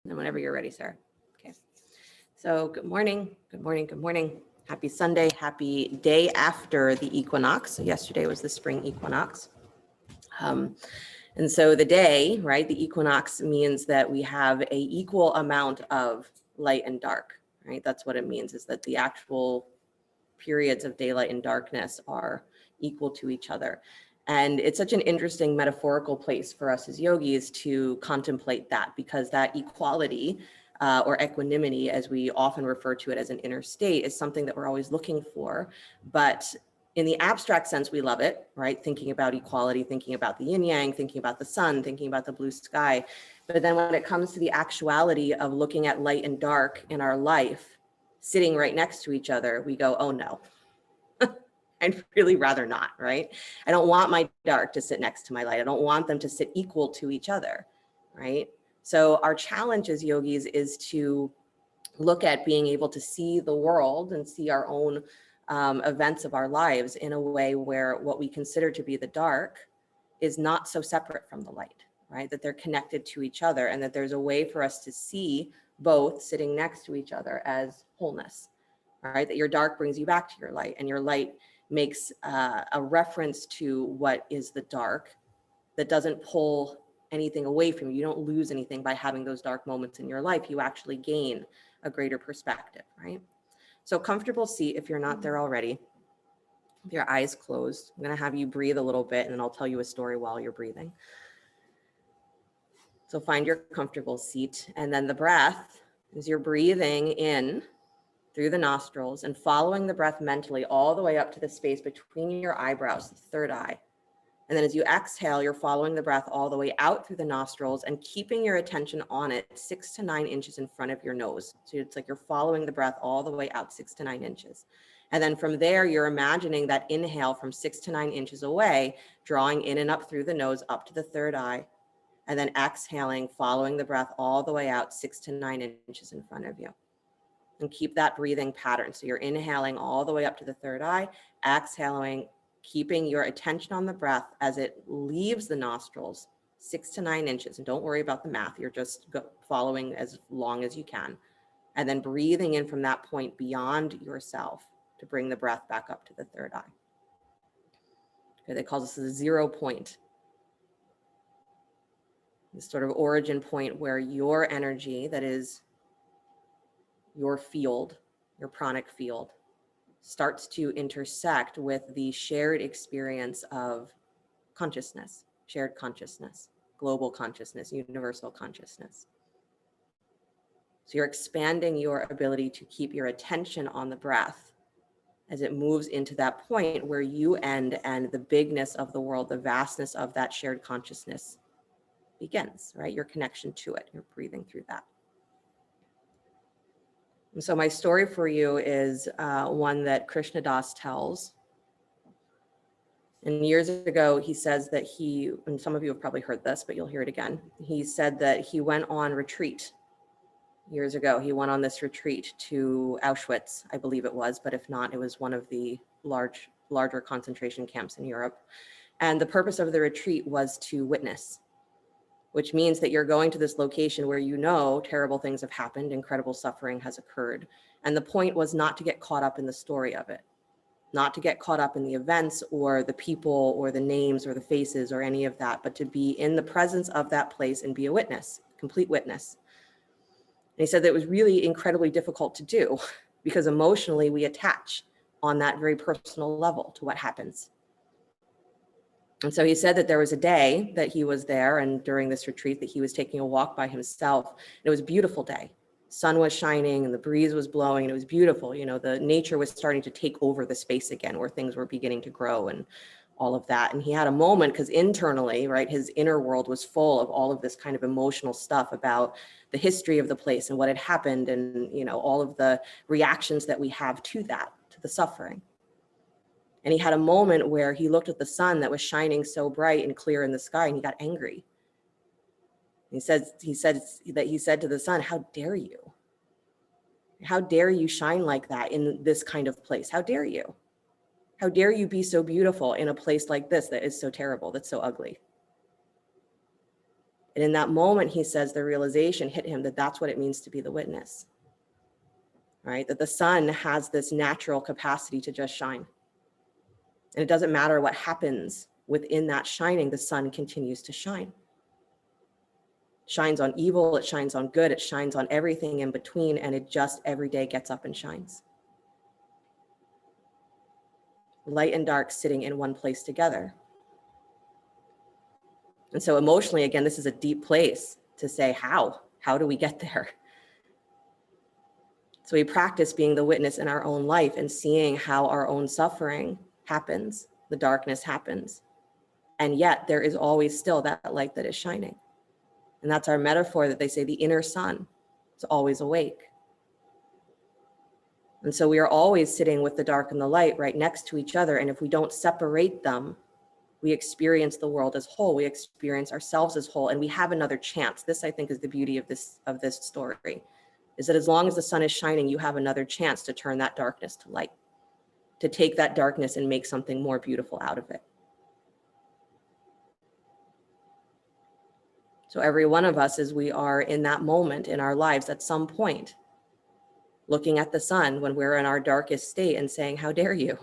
And whenever you're ready, Sarah. Okay. So good morning, good morning, good morning. Happy Sunday, happy day after the equinox. So yesterday was the spring equinox. And so the day, right, the equinox means that we have a equal amount of light and dark, right? That's what it means, is that the actual periods of daylight and darkness are equal to each other. And it's such an interesting metaphorical place for us as yogis to contemplate that, because that equality or equanimity, as we often refer to it as an inner state, is something that we're always looking for. But in the abstract sense, we love it, right? Thinking about equality, thinking about the yin yang, thinking about the sun, thinking about the blue sky. But then when it comes to the actuality of looking at light and dark in our life, sitting right next to each other, we go, oh no, I'd really rather not, right? I don't want my dark to sit next to my light. I don't want them to sit equal to each other, right? So our challenge as yogis is to look at being able to see the world and see our own events of our lives in a way where what we consider to be the dark is not so separate from the light, right? That they're connected to each other, and that there's a way for us to see both sitting next to each other as wholeness, right? That your dark brings you back to your light, and your light makes a reference to what is the dark that doesn't pull anything away from you. You don't lose anything by having those dark moments in your life. You actually gain a greater perspective, right? So comfortable seat if you're not there already. With your eyes closed, I'm going to have you breathe a little bit, and then I'll tell you a story while you're breathing. So find your comfortable seat, and then the breath is you're breathing in through the nostrils and following the breath mentally all the way up to the space between your eyebrows, the third eye. And then as you exhale, you're following the breath all the way out through the nostrils and keeping your attention on it 6 to 9 inches in front of your nose. So it's like you're following the breath all the way out 6 to 9 inches. And then from there, you're imagining that inhale from 6 to 9 inches away, drawing in and up through the nose, up to the third eye. And then exhaling, following the breath all the way out 6 to 9 inches in front of you. And keep that breathing pattern. So you're inhaling all the way up to the third eye, exhaling, keeping your attention on the breath as it leaves the nostrils 6 to 9 inches. And don't worry about the math. You're just following as long as you can. And then breathing in from that point beyond yourself to bring the breath back up to the third eye. Okay, they call this the 0 point. This sort of origin point where your energy, that is your field, your pranic field, starts to intersect with the shared experience of consciousness, shared consciousness, global consciousness, universal consciousness. So you're expanding your ability to keep your attention on the breath as it moves into that point where you end and the bigness of the world, the vastness of that shared consciousness begins, right? Your connection to it, you're breathing through that. And so my story for you is one that Krishna Das tells. And years ago, he says that and some of you have probably heard this, but you'll hear it again. He said that he went on retreat years ago. He went on this retreat to Auschwitz, I believe it was, but if not, it was one of the larger concentration camps in Europe. And the purpose of the retreat was to witness, which means that you're going to this location where you know terrible things have happened, incredible suffering has occurred. And the point was not to get caught up in the story of it, not to get caught up in the events or the people or the names or the faces or any of that, but to be in the presence of that place and be a witness, complete witness. And he said that it was really incredibly difficult to do because emotionally we attach on that very personal level to what happens. And so he said that there was a day that he was there, and during this retreat that he was taking a walk by himself. And it was a beautiful day. Sun was shining and the breeze was blowing and it was beautiful. You know, the nature was starting to take over the space again where things were beginning to grow and all of that. And he had a moment because internally, right, his inner world was full of all of this kind of emotional stuff about the history of the place and what had happened and, you know, all of the reactions that we have to that, to the suffering. And he had a moment where he looked at the sun that was shining so bright and clear in the sky, and he got angry. He said to the sun, "How dare you? How dare you shine like that in this kind of place? How dare you? How dare you be so beautiful in a place like this that is so terrible, that's so ugly?" And in that moment, he says the realization hit him that that's what it means to be the witness, right? That the sun has this natural capacity to just shine. And it doesn't matter what happens within that shining, the sun continues to shine. Shines on evil, it shines on good, it shines on everything in between, and it just every day gets up and shines. Light and dark sitting in one place together. And so emotionally, again, this is a deep place to say, how do we get there? So we practice being the witness in our own life and seeing how our own suffering happens, the darkness happens. And yet there is always still that light that is shining. And that's our metaphor that they say the inner sun is always awake. And so we are always sitting with the dark and the light right next to each other. And if we don't separate them, we experience the world as whole. We experience ourselves as whole, and we have another chance. This, I think, is the beauty of this story, is that as long as the sun is shining, you have another chance to turn that darkness to light, to take that darkness and make something more beautiful out of it. So every one of us, as we are in that moment in our lives at some point, looking at the sun when we're in our darkest state and saying, how dare you?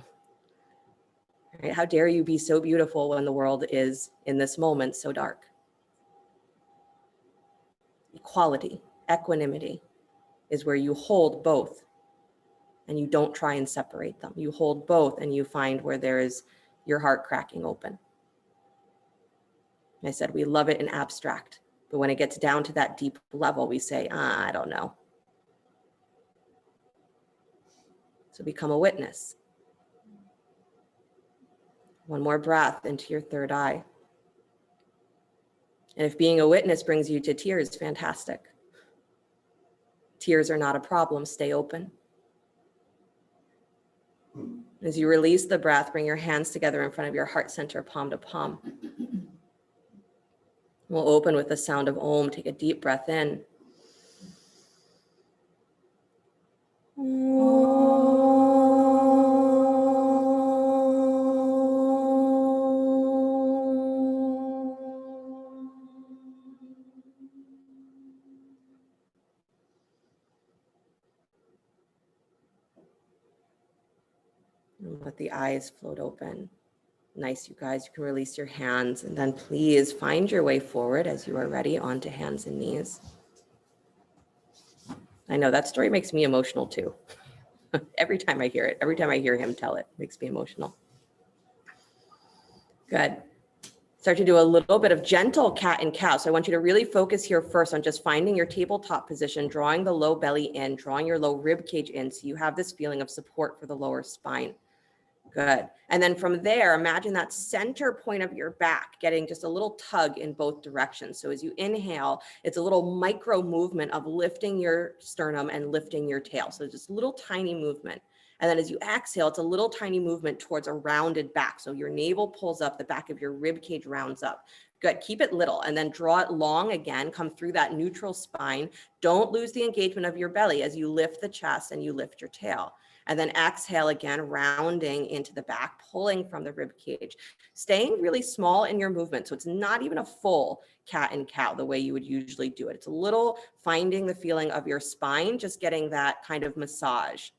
Right? How dare you be so beautiful when the world is in this moment so dark? Equality, equanimity is where you hold both and you don't try and separate them. You hold both and you find where there is your heart cracking open. I said, we love it in abstract, but when it gets down to that deep level, we say, I don't know. So become a witness. One more breath into your third eye. And if being a witness brings you to tears, fantastic. Tears are not a problem. Stay open. As you release the breath, bring your hands together in front of your heart center, palm to palm. We'll open with the sound of Om. Take a deep breath in. And let the eyes float open. Nice, you guys. You can release your hands and then please find your way forward as you are ready onto hands and knees. I know that story makes me emotional too. Every time I hear it, every time I hear him tell it, it makes me emotional. Good. Start to do a little bit of gentle cat and cow. So I want you to really focus here first on just finding your tabletop position, drawing the low belly in, drawing your low rib cage in, so you have this feeling of support for the lower spine. Good. And then from there, imagine that center point of your back getting just a little tug in both directions. So as you inhale, it's a little micro movement of lifting your sternum and lifting your tail. So just a little tiny movement. And then as you exhale, it's a little tiny movement towards a rounded back. So your navel pulls up, the back of your rib cage rounds up. Good. Keep it little and then draw it long again. Come through that neutral spine. Don't lose the engagement of your belly as you lift the chest and you lift your tail. And then exhale again, rounding into the back, pulling from the rib cage, staying really small in your movement. So it's not even a full cat and cow the way you would usually do it. It's a little finding the feeling of your spine, just getting that kind of massage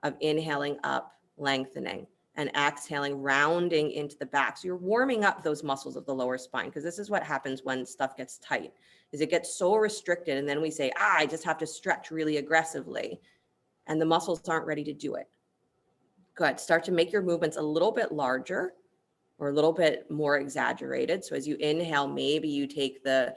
of inhaling up, lengthening, and exhaling, rounding into the back. So you're warming up those muscles of the lower spine, because this is what happens when stuff gets tight, is it gets so restricted. And then we say, I just have to stretch really aggressively. And the muscles aren't ready to do it. Good. Start to make your movements a little bit larger or a little bit more exaggerated. So as you inhale, maybe you take the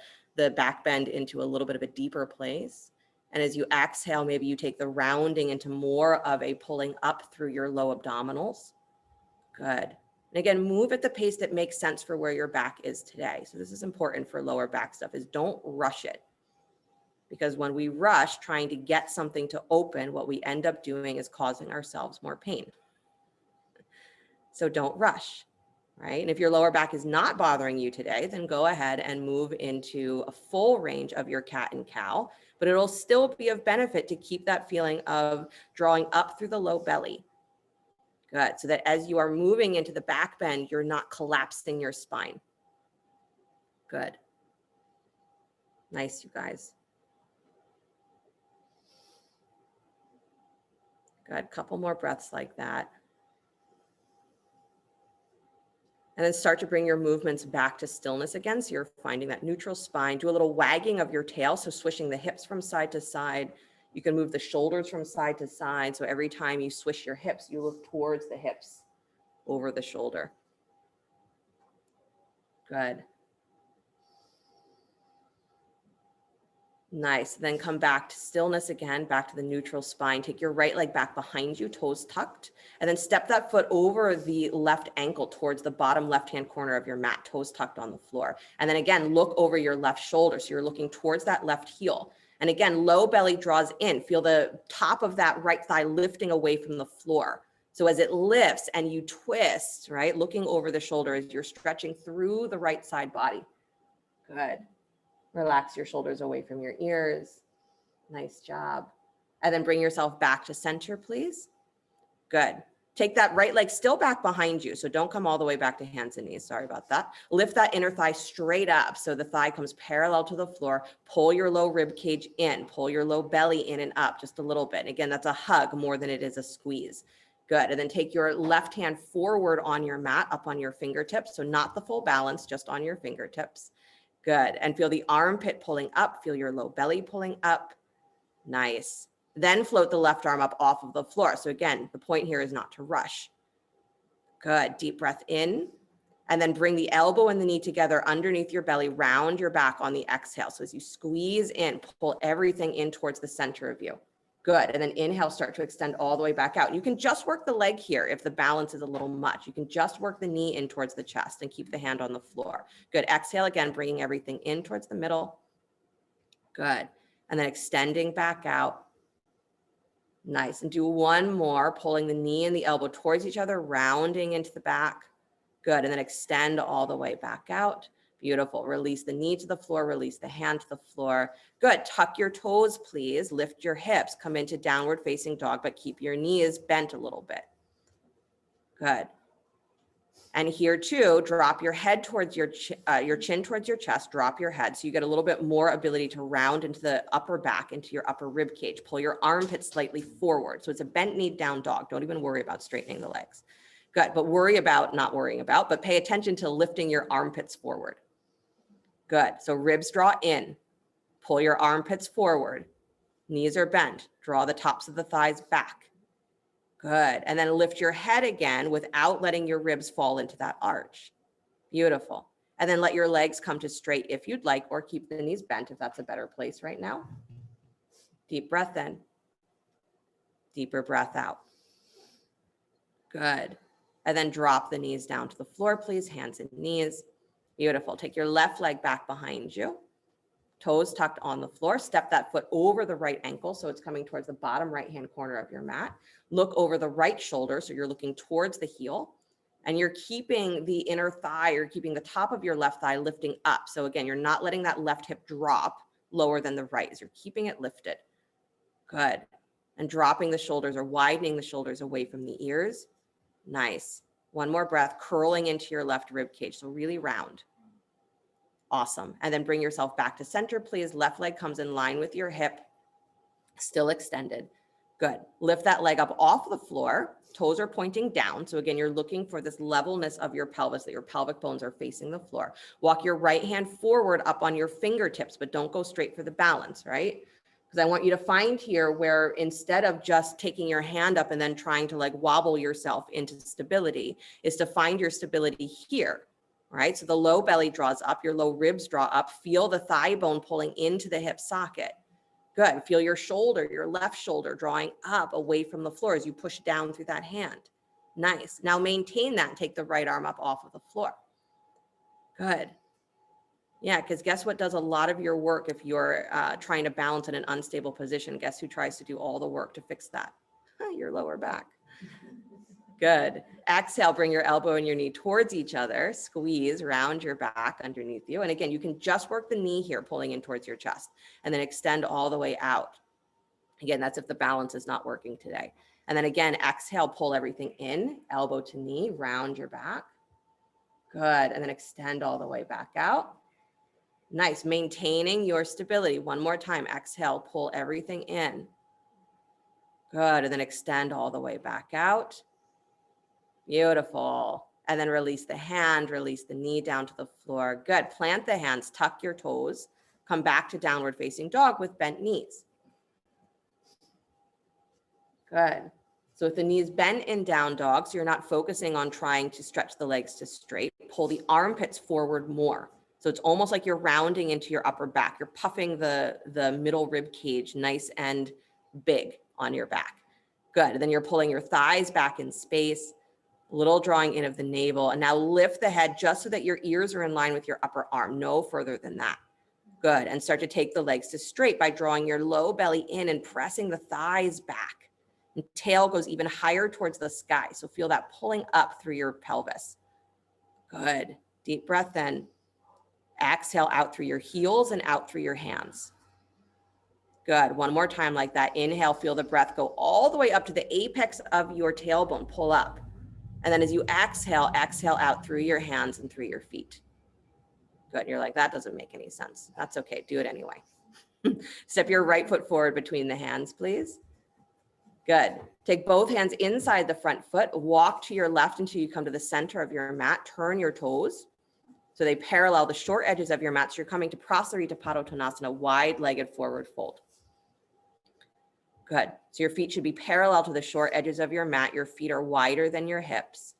back bend into a little bit of a deeper place. And as you exhale, maybe you take the rounding into more of a pulling up through your low abdominals. Good. And again, move at the pace that makes sense for where your back is today. So this is important for lower back stuff, is don't rush it. Because when we rush trying to get something to open, what we end up doing is causing ourselves more pain. So don't rush, right? And if your lower back is not bothering you today, then go ahead and move into a full range of your cat and cow, but it'll still be of benefit to keep that feeling of drawing up through the low belly. Good. So that as you are moving into the back bend, you're not collapsing your spine. Good. Nice, you guys. Good. Couple more breaths like that. And then start to bring your movements back to stillness again. So you're finding that neutral spine. Do a little wagging of your tail. So swishing the hips from side to side. You can move the shoulders from side to side. So every time you swish your hips, you look towards the hips over the shoulder. Good. Nice. Then come back to stillness again, back to the neutral spine. Take your right leg back behind you, toes tucked, and then step that foot over the left ankle towards the bottom left-hand corner of your mat, toes tucked on the floor. And then again, look over your left shoulder. So you're looking towards that left heel. And again, low belly draws in. Feel the top of that right thigh lifting away from the floor. So as it lifts and you twist, right, looking over the shoulder as you're stretching through the right side body. Good. Relax your shoulders away from your ears. Nice job. And then bring yourself back to center, please. Good. Take that right leg still back behind you. So don't come all the way back to hands and knees. Sorry about that. Lift that inner thigh straight up. So the thigh comes parallel to the floor. Pull your low rib cage in. Pull your low belly in and up just a little bit. And again, that's a hug more than it is a squeeze. Good. And then take your left hand forward on your mat, up on your fingertips. So not the full balance, just on your fingertips. Good. And feel the armpit pulling up. Feel your low belly pulling up. Nice. Then float the left arm up off of the floor. So again, the point here is not to rush. Good. Deep breath in. And then bring the elbow and the knee together underneath your belly, round your back on the exhale. So as you squeeze in, pull everything in towards the center of you. Good. And then inhale, start to extend all the way back out. You can just work the leg here if the balance is a little much. You can just work the knee in towards the chest and keep the hand on the floor. Good. Exhale again, bringing everything in towards the middle. Good. And then extending back out. Nice. And do one more, pulling the knee and the elbow towards each other, rounding into the back. Good. And then extend all the way back out. Beautiful. Release the knee to the floor, release the hand to the floor. Good. Tuck your toes, please. Lift your hips, come into downward facing dog, but keep your knees bent a little bit. Good. And here too, drop your head towards your chin towards your chest, drop your head. So you get a little bit more ability to round into the upper back, into your upper rib cage. Pull your armpits slightly forward. So it's a bent knee down dog. Don't even worry about straightening the legs. Good. But but pay attention to lifting your armpits forward. Good. So ribs draw in, pull your armpits forward, knees are bent, draw the tops of the thighs back. Good. And then lift your head again without letting your ribs fall into that arch. Beautiful. And then let your legs come to straight if you'd like, or keep the knees bent if that's a better place right now. Deep breath in. Deeper breath out. Good. And then drop the knees down to the floor, please. Hands and knees. Beautiful. Take your left leg back behind you. Toes tucked on the floor. Step that foot over the right ankle. So it's coming towards the bottom right-hand corner of your mat. Look over the right shoulder. So you're looking towards the heel. And you're keeping the inner thigh, or keeping the top of your left thigh lifting up. So again, you're not letting that left hip drop lower than the right. You're keeping it lifted. Good. And dropping the shoulders, or widening the shoulders away from the ears. Nice. One more breath, curling into your left rib cage. So really round. Awesome. And then bring yourself back to center, please. Left leg comes in line with your hip, still extended. Good. Lift that leg up off the floor. Toes are pointing down. So again, you're looking for this levelness of your pelvis, that your pelvic bones are facing the floor. Walk your right hand forward up on your fingertips, but don't go straight for the balance, right? Because I want you to find here where, instead of just taking your hand up and then trying to like wobble yourself into stability, is to find your stability here. Right? So the low belly draws up, your low ribs draw up, feel the thigh bone pulling into the hip socket. Good. Feel your shoulder, your left shoulder drawing up away from the floor as you push down through that hand. Nice. Now maintain that and take the right arm up off of the floor. Good. Yeah, because guess what does a lot of your work if you're trying to balance in an unstable position? Guess who tries to do all the work to fix that? Your lower back. Good. Exhale, bring your elbow and your knee towards each other. Squeeze, round your back underneath you. And again, you can just work the knee here, pulling in towards your chest, and then extend all the way out. Again, that's if the balance is not working today. And then again, exhale, pull everything in, elbow to knee, round your back. Good. And then extend all the way back out. Nice. Maintaining your stability. One more time. Exhale, pull everything in. Good. And then extend all the way back out. Beautiful. And then release the hand, release the knee down to the floor. Good. Plant the hands, tuck your toes, come back to downward facing dog with bent knees. Good. So with the knees bent in down dog, so you're not focusing on trying to stretch the legs to straight, pull the armpits forward more. So it's almost like you're rounding into your upper back. You're puffing the middle rib cage nice and big on your back. Good. And then you're pulling your thighs back in space, a little drawing in of the navel. And now lift the head just so that your ears are in line with your upper arm, no further than that. Good. And start to take the legs to straight by drawing your low belly in and pressing the thighs back. And tail goes even higher towards the sky. So feel that pulling up through your pelvis. Good. Deep breath in. Exhale out through your heels and out through your hands. Good. One more time like that. Inhale, feel the breath go all the way up to the apex of your tailbone. Pull up. And then as you exhale, exhale out through your hands and through your feet. Good. And you're like, that doesn't make any sense. That's okay. Do it anyway. Step your right foot forward between the hands, please. Good. Take both hands inside the front foot. Walk to your left until you come to the center of your mat. Turn your toes so they parallel the short edges of your mat. So you're coming to Prasarita Padottanasana, wide-legged forward fold. Good. So your feet should be parallel to the short edges of your mat. Your feet are wider than your hips.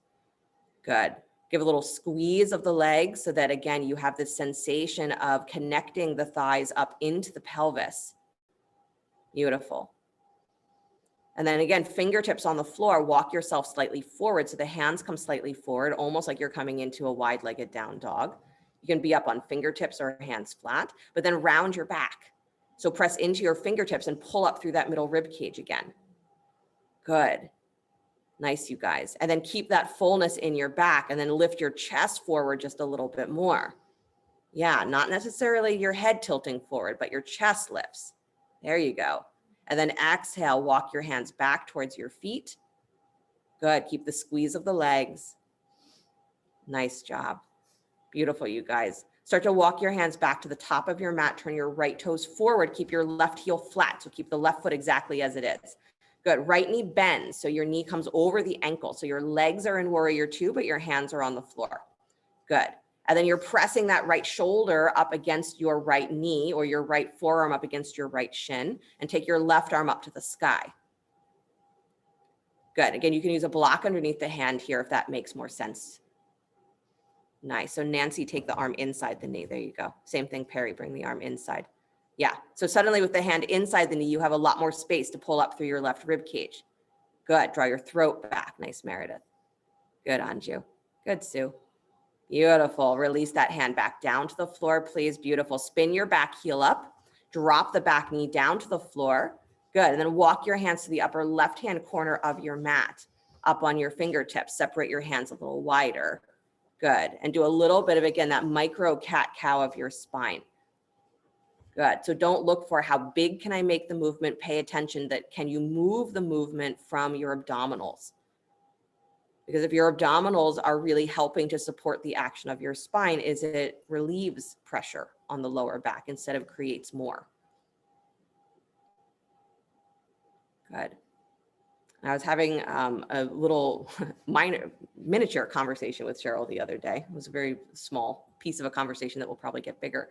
Good. Give a little squeeze of the legs so that, again, you have this sensation of connecting the thighs up into the pelvis. Beautiful. And then again, fingertips on the floor, walk yourself slightly forward. So the hands come slightly forward, almost like you're coming into a wide-legged down dog. You can be up on fingertips or hands flat, but then round your back. So press into your fingertips and pull up through that middle rib cage again. Good. Nice, you guys. And then keep that fullness in your back and then lift your chest forward just a little bit more. Yeah, not necessarily your head tilting forward, but your chest lifts. There you go. And then exhale, walk your hands back towards your feet. Good. Keep the squeeze of the legs. Nice job. Beautiful, you guys. Start to walk your hands back to the top of your mat. Turn your right toes forward. Keep your left heel flat. So keep the left foot exactly as it is. Good. Right knee bends. So your knee comes over the ankle. So your legs are in warrior two, but your hands are on the floor. Good. And then you're pressing that right shoulder up against your right knee or your right forearm up against your right shin and take your left arm up to the sky. Good. Again, you can use a block underneath the hand here if that makes more sense. Nice. So Nancy, take the arm inside the knee. There you go. Same thing, Perry, bring the arm inside. Yeah. So suddenly with the hand inside the knee, you have a lot more space to pull up through your left rib cage. Good. Draw your throat back. Nice, Meredith. Good, Anju. Good, Sue. Beautiful. Release that hand back down to the floor, please. Beautiful. Spin your back heel up. Drop the back knee down to the floor. Good. And then walk your hands to the upper left-hand corner of your mat, up on your fingertips. Separate your hands a little wider. Good. And do a little bit of, again, that micro cat-cow of your spine. Good. So don't look for how big can I make the movement. Pay attention that can you move the movement from your abdominals? Because if your abdominals are really helping to support the action of your spine, is it relieves pressure on the lower back instead of creates more. Good. I was having a little miniature conversation with Cheryl the other day. It was a very small piece of a conversation that will probably get bigger.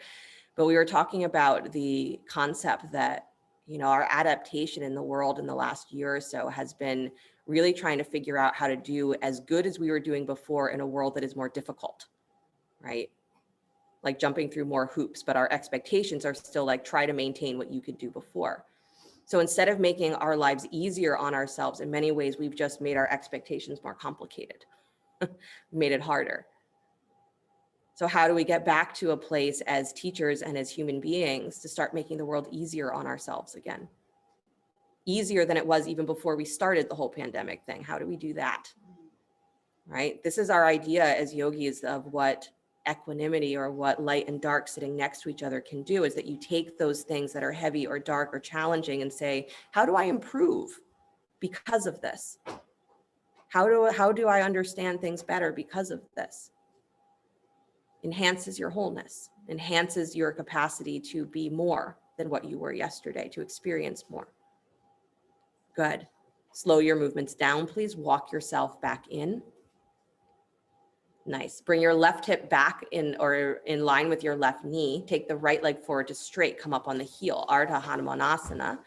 But we were talking about the concept that, you know, our adaptation in the world in the last year or so has been really trying to figure out how to do as good as we were doing before in a world that is more difficult, right? Like jumping through more hoops, but our expectations are still like try to maintain what you could do before. So instead of making our lives easier on ourselves, in many ways, we've just made our expectations more complicated, made it harder. So how do we get back to a place as teachers and as human beings to start making the world easier on ourselves again? Easier than it was even before we started the whole pandemic thing. How do we do that? Right? This is our idea as yogis of what equanimity or what light and dark sitting next to each other can do, is that you take those things that are heavy or dark or challenging and say, how do I improve because of this? How do I understand things better because of this? Enhances your wholeness. enhances your capacity to be more than what you were yesterday, to experience more. Good. Slow your movements down, please. Walk yourself back in. Nice. Bring your left hip back in or in line with your left knee. Take the right leg forward to straight. Come up on the heel. Ardha Hanumanasana.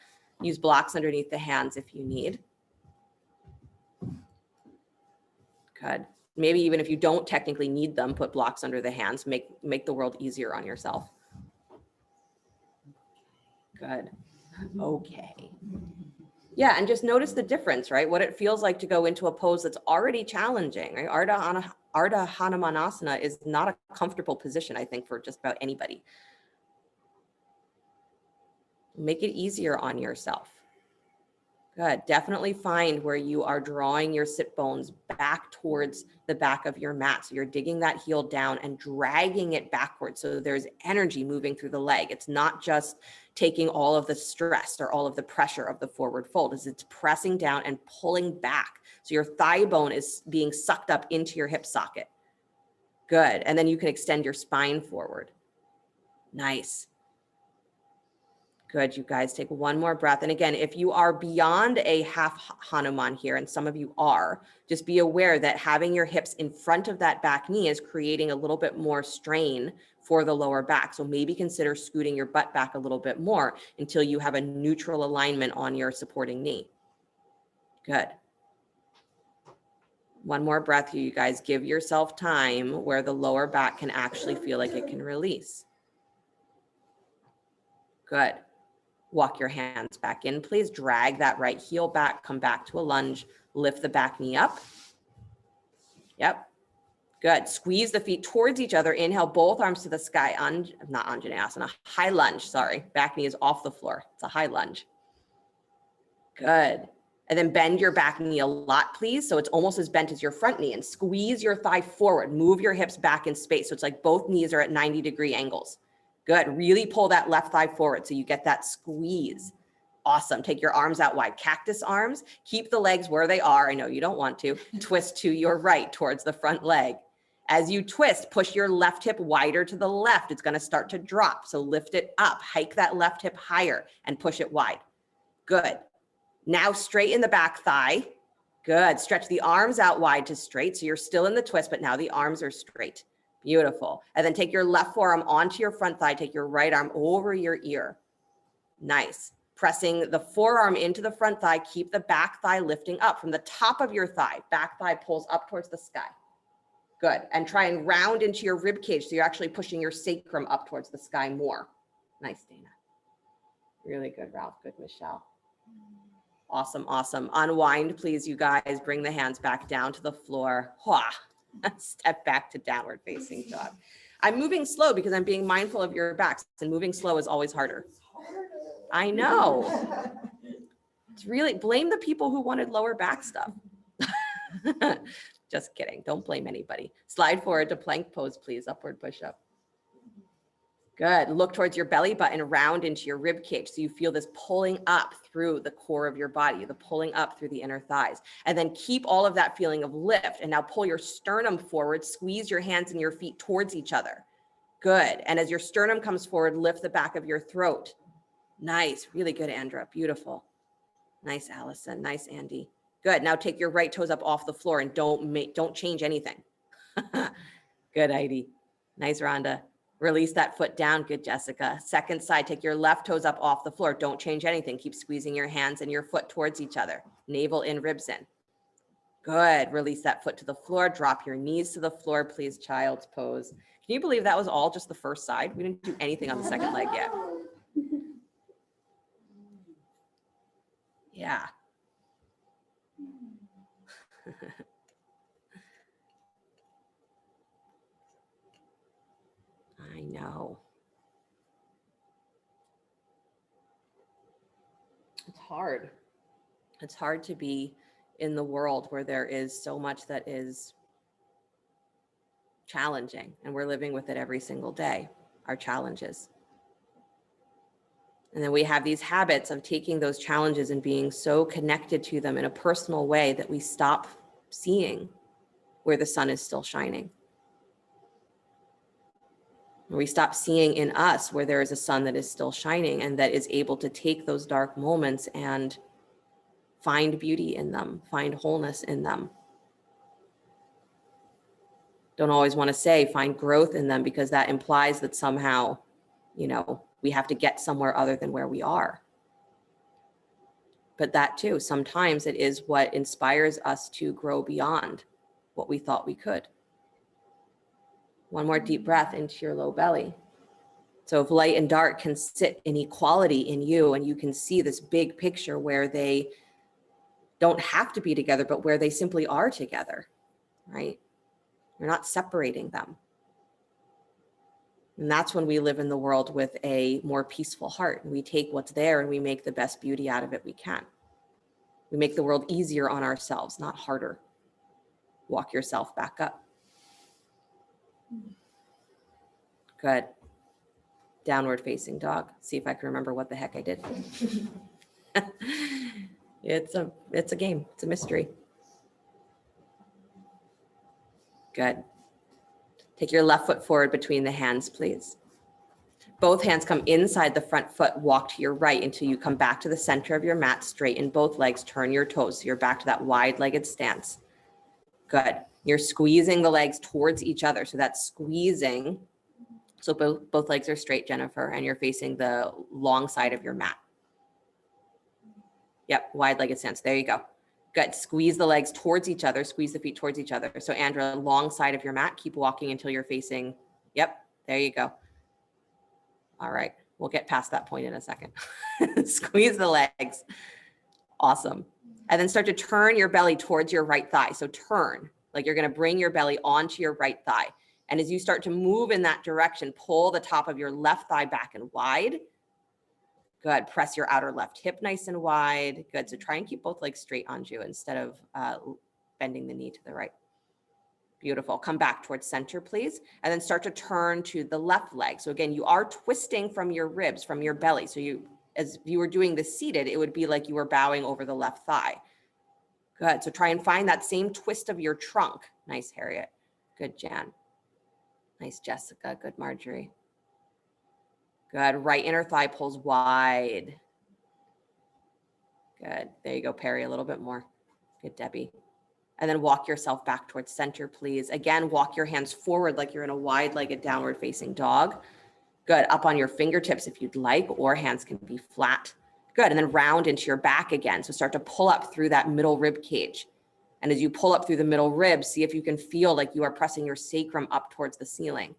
Use blocks underneath the hands if you need. Good. Maybe even if you don't technically need them, put blocks under the hands. Make the world easier on yourself. Good. Okay. Yeah, and just notice the difference, right? What it feels like to go into a pose that's already challenging, right? Ardha Hanumanasana is not a comfortable position, I think, for just about anybody. Make it easier on yourself. Good. Definitely find where you are drawing your sit bones back towards the back of your mat. So you're digging that heel down and dragging it backwards. So there's energy moving through the leg. It's not just taking all of the stress or all of the pressure of the forward fold. It's pressing down and pulling back. So your thigh bone is being sucked up into your hip socket. Good. And then you can extend your spine forward. Nice. Good, you guys. Take one more breath. And again, if you are beyond a half Hanuman here, and some of you are, just be aware that having your hips in front of that back knee is creating a little bit more strain for the lower back. So maybe consider scooting your butt back a little bit more until you have a neutral alignment on your supporting knee. Good. One more breath here, you guys. Give yourself time where the lower back can actually feel like it can release. Good. Walk your hands back in, please. Drag that right heel back, come back to a lunge, lift the back knee up. Yep. Good. Squeeze the feet towards each other. Inhale, both arms to the sky. Not Anjaneyasana, high lunge, sorry. Back knee is off the floor. It's a high lunge. Good. And then bend your back knee a lot, please. So it's almost as bent as your front knee, and squeeze your thigh forward. Move your hips back in space. So it's like both knees are at 90-degree angles. Good. Really pull that left thigh forward so you get that squeeze. Awesome. Take your arms out wide. Cactus arms. Keep the legs where they are. I know you don't want to. Twist to your right towards the front leg. As you twist, push your left hip wider to the left. It's going to start to drop. So lift it up. Hike that left hip higher and push it wide. Good. Now straighten the back thigh. Good. Stretch the arms out wide to straight. So you're still in the twist, but now the arms are straight. Beautiful. And then take your left forearm onto your front thigh. Take your right arm over your ear. Nice. Pressing the forearm into the front thigh. Keep the back thigh lifting up from the top of your thigh. Back thigh pulls up towards the sky. Good. And try and round into your rib cage. So you're actually pushing your sacrum up towards the sky more. Nice, Dana. Really good, Ralph. Good, Michelle. Awesome, awesome. Unwind, please, you guys. Bring the hands back down to the floor. Step back to downward facing dog. I'm moving slow because I'm being mindful of your backs, and moving slow is always harder. I know. It's really, blame the people who wanted lower back stuff. Just kidding. Don't blame anybody. Slide forward to plank pose, please. Upward push up. Good. Look towards your belly button, round into your rib cage. So you feel this pulling up through the core of your body, the pulling up through the inner thighs. And then keep all of that feeling of lift. And now pull your sternum forward, squeeze your hands and your feet towards each other. Good. And as your sternum comes forward, lift the back of your throat. Nice. Really good, Andra. Beautiful. Nice, Allison. Nice, Andy. Good. Now take your right toes up off the floor and don't change anything. Good, Heidi. Nice, Rhonda. Release that foot down. Good, Jessica. Second side, take your left toes up off the floor. Don't change anything. Keep squeezing your hands and your foot towards each other. Navel in, ribs in. Good. Release that foot to the floor. Drop your knees to the floor, please. Child's pose. Can you believe that was all just the first side? We didn't do anything on the second leg yet. Yeah. I know. It's hard. It's hard to be in the world where there is so much that is challenging, and we're living with it every single day, our challenges. And then we have these habits of taking those challenges and being so connected to them in a personal way that we stop seeing where the sun is still shining. We stop seeing in us where there is a sun that is still shining and that is able to take those dark moments and find beauty in them, find wholeness in them. Don't always want to say find growth in them, because that implies that somehow, we have to get somewhere other than where we are. But that too, sometimes it is what inspires us to grow beyond what we thought we could. One more deep breath into your low belly. So if light and dark can sit in equality in you, and you can see this big picture where they don't have to be together, but where they simply are together, right? You're not separating them. And that's when we live in the world with a more peaceful heart. And we take what's there and we make the best beauty out of it we can. We make the world easier on ourselves, not harder. Walk yourself back up. Good. Downward facing dog. See if I can remember what the heck I did. It's a game. It's a mystery. Good. Take your left foot forward between the hands, please. Both hands come inside the front foot. Walk to your right until you come back to the center of your mat. Straighten both legs. Turn your toes so you're back to that wide-legged stance. Good. You're squeezing the legs towards each other. So that's squeezing. So both legs are straight, Jennifer, and you're facing the long side of your mat. Yep, wide-legged stance. There you go. Good. Squeeze the legs towards each other. Squeeze the feet towards each other. So Andrea, long side of your mat. Keep walking until you're facing. Yep, there you go. All right. We'll get past that point in a second. Squeeze the legs. Awesome. And then start to turn your belly towards your right thigh. So turn, like you're going to bring your belly onto your right thigh. And as you start to move in that direction, pull the top of your left thigh back and wide. Good. Press your outer left hip nice and wide. Good. So try and keep both legs straight on you instead of bending the knee to the right. Beautiful. Come back towards center, please. And then start to turn to the left leg. So again, you are twisting from your ribs, from your belly. So as you were doing the seated, it would be like you were bowing over the left thigh. Good. So try and find that same twist of your trunk. Nice, Harriet. Good, Jan. Nice, Jessica. Good, Marjorie. Good. Right inner thigh pulls wide. Good. There you go, Perry, a little bit more. Good, Debbie. And then walk yourself back towards center, please. Again, walk your hands forward like you're in a wide-legged downward facing dog. Good. Up on your fingertips if you'd like, or hands can be flat. Good. And then round into your back again. So start to pull up through that middle rib cage. And as you pull up through the middle rib, see if you can feel like you are pressing your sacrum up towards the ceiling.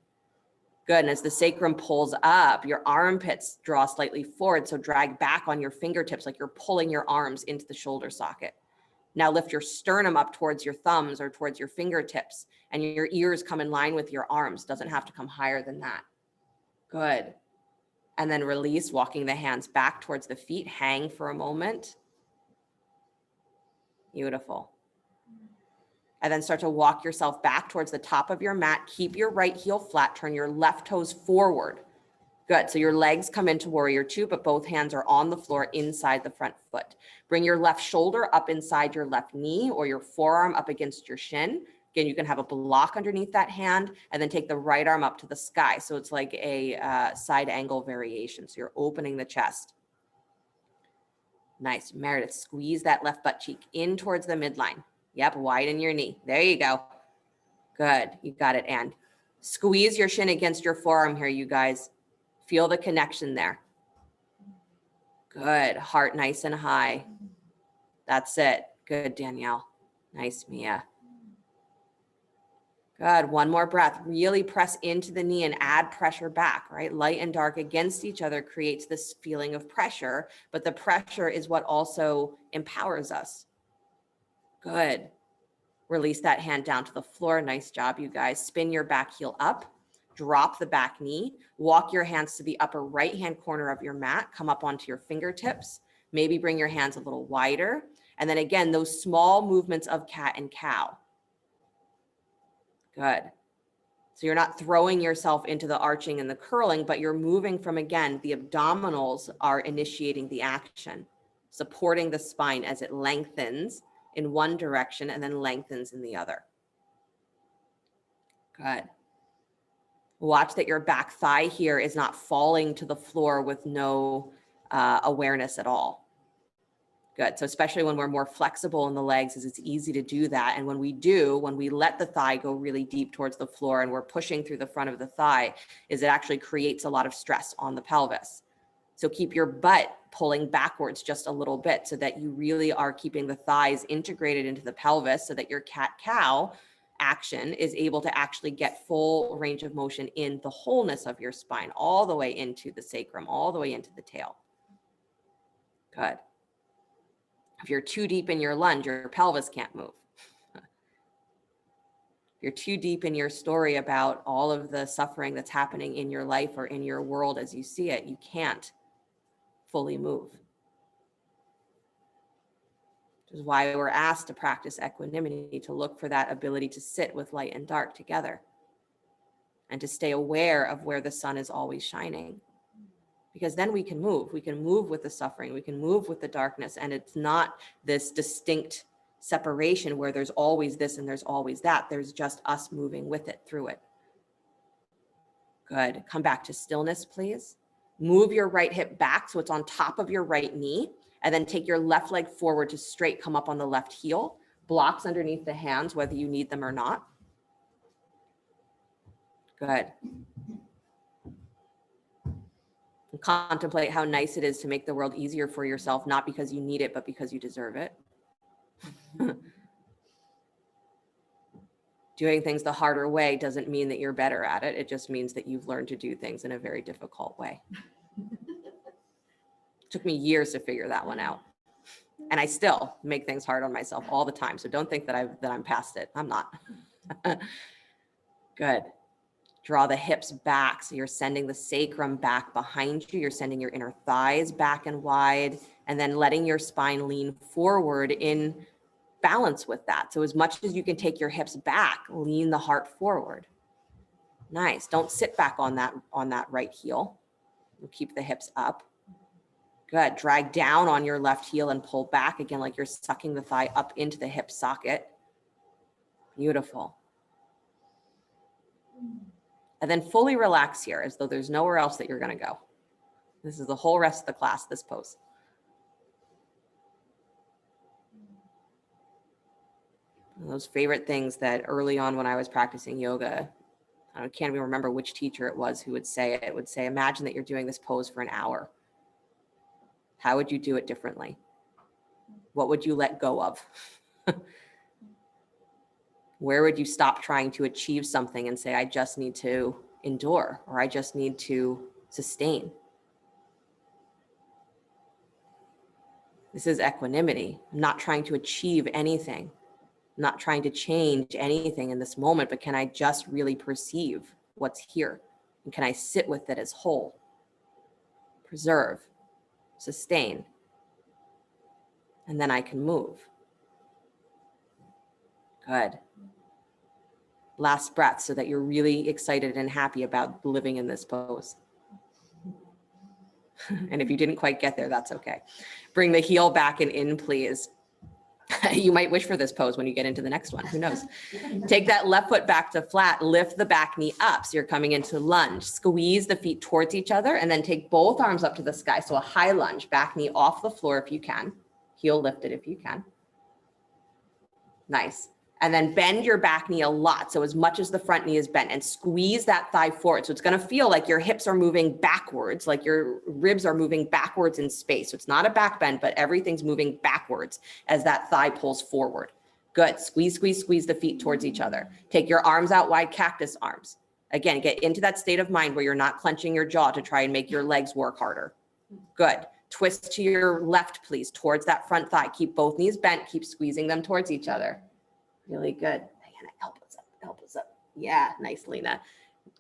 Good. And as the sacrum pulls up, your armpits draw slightly forward. So drag back on your fingertips like you're pulling your arms into the shoulder socket. Now lift your sternum up towards your thumbs or towards your fingertips, and your ears come in line with your arms. Doesn't have to come higher than that. Good. And then release, walking the hands back towards the feet. Hang for a moment. Beautiful. And then start to walk yourself back towards the top of your mat. Keep your right heel flat. Turn your left toes forward. Good. So your legs come into warrior two, but both hands are on the floor inside the front foot. Bring your left shoulder up inside your left knee, or your forearm up against your shin. Again, you can have a block underneath that hand, and then take the right arm up to the sky. So it's like a side angle variation. So you're opening the chest. Nice. Meredith, squeeze that left butt cheek in towards the midline. Yep, widen your knee. There you go. Good. You got it, Ann. Squeeze your shin against your forearm here, you guys. Feel the connection there. Good. Heart nice and high. That's it. Good, Danielle. Nice, Mia. Good. One more breath. Really press into the knee and add pressure back, right? Light and dark against each other creates this feeling of pressure, but the pressure is what also empowers us. Good. Release that hand down to the floor. Nice job, you guys. Spin your back heel up. Drop the back knee. Walk your hands to the upper right-hand corner of your mat. Come up onto your fingertips. Maybe bring your hands a little wider. And then again, those small movements of cat and cow. Good. So you're not throwing yourself into the arching and the curling, but you're moving from, again, the abdominals are initiating the action, supporting the spine as it lengthens in one direction and then lengthens in the other. Good. Watch that your back thigh here is not falling to the floor with no awareness at all. Good. So especially when we're more flexible in the legs, it's easy to do that. And when we let the thigh go really deep towards the floor and we're pushing through the front of the thigh, it actually creates a lot of stress on the pelvis. So keep your butt pulling backwards just a little bit so that you really are keeping the thighs integrated into the pelvis so that your cat-cow action is able to actually get full range of motion in the wholeness of your spine, all the way into the sacrum, all the way into the tail. Good. If you're too deep in your lunge, your pelvis can't move. If you're too deep in your story about all of the suffering that's happening in your life or in your world as you see it, you can't fully move. Which is why we're asked to practice equanimity, to look for that ability to sit with light and dark together and to stay aware of where the sun is always shining. Because then we can move with the suffering, we can move with the darkness, and it's not this distinct separation where there's always this and there's always that. There's just us moving with it, through it. Good. Come back to stillness, please. Move your right hip back so it's on top of your right knee, and then take your left leg forward to straight come up on the left heel. Blocks underneath the hands, whether you need them or not. Good. And contemplate how nice it is to make the world easier for yourself, not because you need it, but because you deserve it. Doing things the harder way doesn't mean that you're better at it. It just means that you've learned to do things in a very difficult way. It took me years to figure that one out. And I still make things hard on myself all the time. So don't think that I'm past it. I'm not. Good. Draw the hips back. So you're sending the sacrum back behind you. You're sending your inner thighs back and wide, and then letting your spine lean forward in balance with that. So as much as you can take your hips back, lean the heart forward. Nice. Don't sit back on that right heel. Keep the hips up. Good. Drag down on your left heel and pull back again, like you're sucking the thigh up into the hip socket. Beautiful. And then fully relax here as though there's nowhere else that you're going to go. This is the whole rest of the class, this pose. Those favorite things that early on when I was practicing yoga, I can't even remember which teacher it was who would say it. It would say, imagine that you're doing this pose for an hour. How would you do it differently? What would you let go of? Where would you stop trying to achieve something and say, I just need to endure, or I just need to sustain? This is equanimity. I'm not trying to achieve anything. I'm not trying to change anything in this moment, but can I just really perceive what's here? And can I sit with it as whole? Preserve, sustain, and then I can move. Good. Last breath so that you're really excited and happy about living in this pose. And if you didn't quite get there, that's okay. Bring the heel back and in, please. You might wish for this pose when you get into the next one. Who knows? Take that left foot back to flat, lift the back knee up. So you're coming into lunge. Squeeze the feet towards each other and then take both arms up to the sky. So a high lunge, back knee off the floor if you can. Heel lifted if you can. Nice. And then bend your back knee a lot. So as much as the front knee is bent, and squeeze that thigh forward. So it's going to feel like your hips are moving backwards, like your ribs are moving backwards in space. So it's not a back bend, but everything's moving backwards as that thigh pulls forward. Good. Squeeze, squeeze, squeeze the feet towards each other. Take your arms out wide, cactus arms. Again, get into that state of mind where you're not clenching your jaw to try and make your legs work harder. Good. Twist to your left, please, towards that front thigh. Keep both knees bent. Keep squeezing them towards each other. Really good. Diana, help us up, help us up. Yeah, nice, Lena.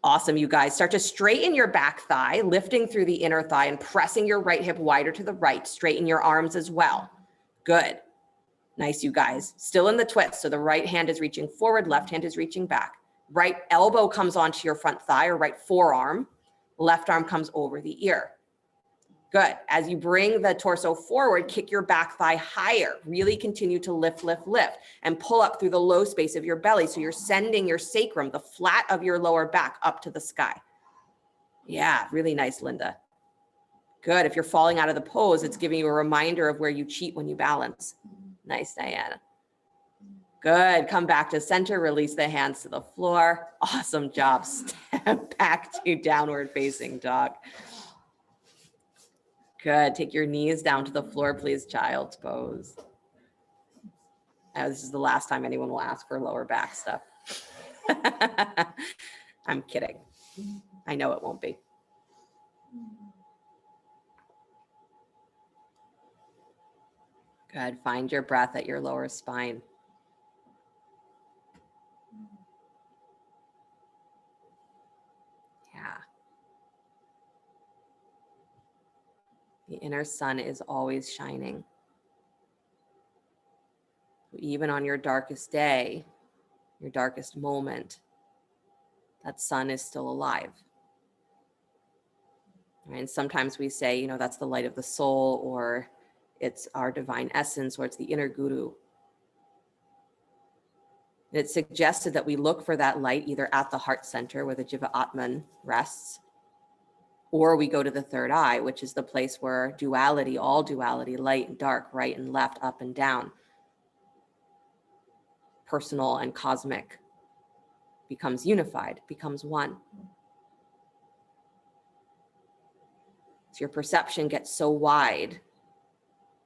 Awesome, you guys. Start to straighten your back thigh, lifting through the inner thigh and pressing your right hip wider to the right. Straighten your arms as well. Good. Nice, you guys. Still in the twist. So the right hand is reaching forward, left hand is reaching back. Right elbow comes onto your front thigh or right forearm. Left arm comes over the ear. Good. As you bring the torso forward, kick your back thigh higher. Really continue to lift, lift, lift, and pull up through the low space of your belly. So you're sending your sacrum, the flat of your lower back, up to the sky. Yeah, really nice, Linda. Good. If you're falling out of the pose, it's giving you a reminder of where you cheat when you balance. Nice, Diana. Good. Come back to center. Release the hands to the floor. Awesome job. Step back to downward facing dog. Good. Take your knees down to the floor, please. Child's pose. This is the last time anyone will ask for lower back stuff. I'm kidding. I know it won't be. Good. Find your breath at your lower spine. Yeah. The inner sun is always shining. Even on your darkest day, your darkest moment, that sun is still alive. And sometimes we say, that's the light of the soul, or it's our divine essence, or it's the inner guru. And it's suggested that we look for that light either at the heart center where the Jiva Atman rests, or we go to the third eye, which is the place where duality, all duality, light and dark, right and left, up and down, personal and cosmic, becomes unified, becomes one. So your perception gets so wide,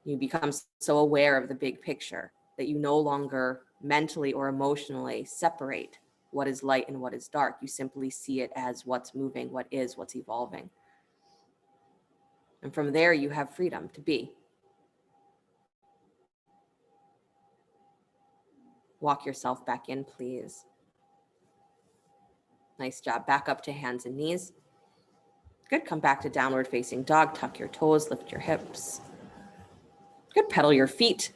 you become so aware of the big picture that you no longer mentally or emotionally separate what is light and what is dark. You simply see it as what's moving, what is, what's evolving. And from there, you have freedom to be. Walk yourself back in, please. Nice job. Back up to hands and knees. Good. Come back to downward facing dog. Tuck your toes, lift your hips. Good. Pedal your feet.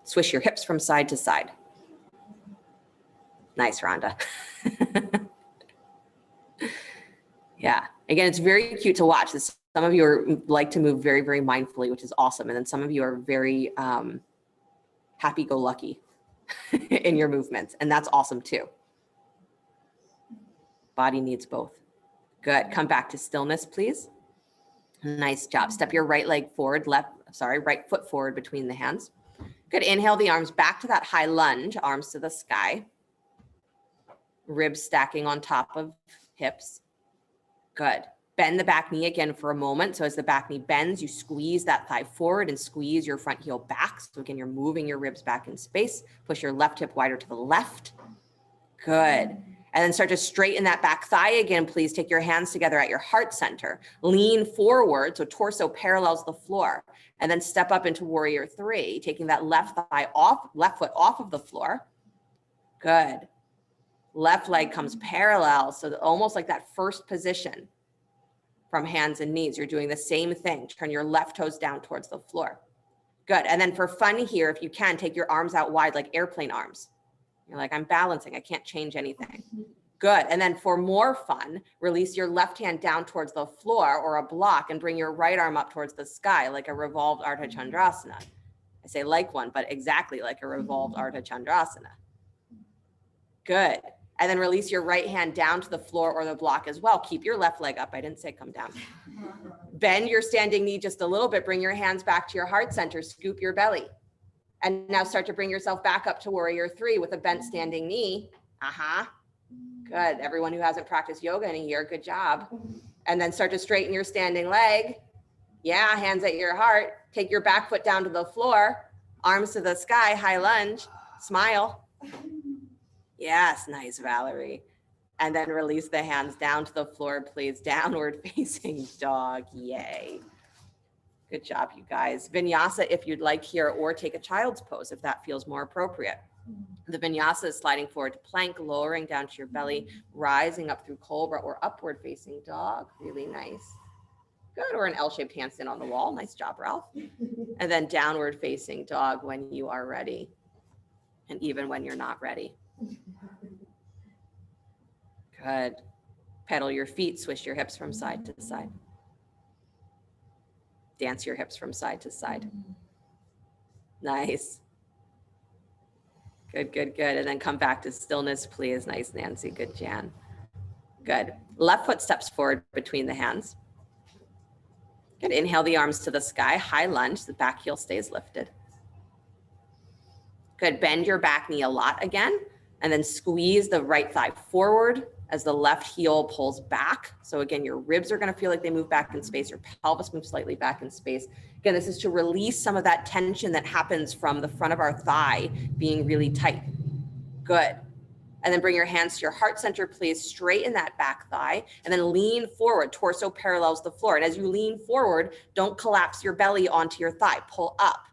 Swish your hips from side to side. Nice, Rhonda. Yeah. Again, it's very cute to watch this. Some of you like to move very, very mindfully, which is awesome. And then some of you are very happy-go-lucky in your movements. And that's awesome too. Body needs both. Good. Come back to stillness, please. Nice job. Step your right leg forward, right foot forward between the hands. Good. Inhale the arms back to that high lunge, arms to the sky. Ribs stacking on top of hips. Good. Bend the back knee again for a moment. So as the back knee bends, you squeeze that thigh forward and squeeze your front heel back. So again, you're moving your ribs back in space. Push your left hip wider to the left. Good. And then start to straighten that back thigh again, please. Take your hands together at your heart center. Lean forward so torso parallels the floor. And then step up into warrior three, taking that left thigh off, left foot off of the floor. Good. Left leg comes parallel. So almost like that first position from hands and knees. You're doing the same thing. Turn your left toes down towards the floor. Good. And then for fun here, if you can, take your arms out wide like airplane arms. You're like, I'm balancing. I can't change anything. Good. And then for more fun, release your left hand down towards the floor or a block and bring your right arm up towards the sky like a revolved Ardha Chandrasana. I say like one, but exactly like a revolved Ardha Chandrasana. Good. And then release your right hand down to the floor or the block as well. Keep your left leg up. I didn't say come down. Bend your standing knee just a little bit. Bring your hands back to your heart center. Scoop your belly. And now start to bring yourself back up to warrior three with a bent standing knee. Good. Everyone who hasn't practiced yoga in a year, good job. And then start to straighten your standing leg. Yeah, hands at your heart. Take your back foot down to the floor. Arms to the sky, high lunge. Smile. Yes, nice, Valerie. And then release the hands down to the floor, please. Downward facing dog. Yay. Good job, you guys. Vinyasa, if you'd like here, or take a child's pose if that feels more appropriate. The vinyasa is sliding forward to plank, lowering down to your belly, rising up through cobra or upward facing dog. Really nice. Good. Or an L-shaped handstand on the wall. Nice job, Ralph. And then downward facing dog when you are ready. And even when you're not ready. Good. Pedal your feet, swish your hips from side to side. Dance your hips from side to side. Nice. Good, good, good. And then come back to stillness, please. Nice, Nancy. Good, Jan. Good. Left foot steps forward between the hands. Good. Inhale the arms to the sky. High lunge. The back heel stays lifted. Good. Bend your back knee a lot again. And then squeeze the right thigh forward as the left heel pulls back. So again, your ribs are going to feel like they move back in space. Your pelvis moves slightly back in space. Again, this is to release some of that tension that happens from the front of our thigh being really tight. Good. And then bring your hands to your heart center, please. Straighten that back thigh and then lean forward. Torso parallels the floor. And as you lean forward, don't collapse your belly onto your thigh. Pull up.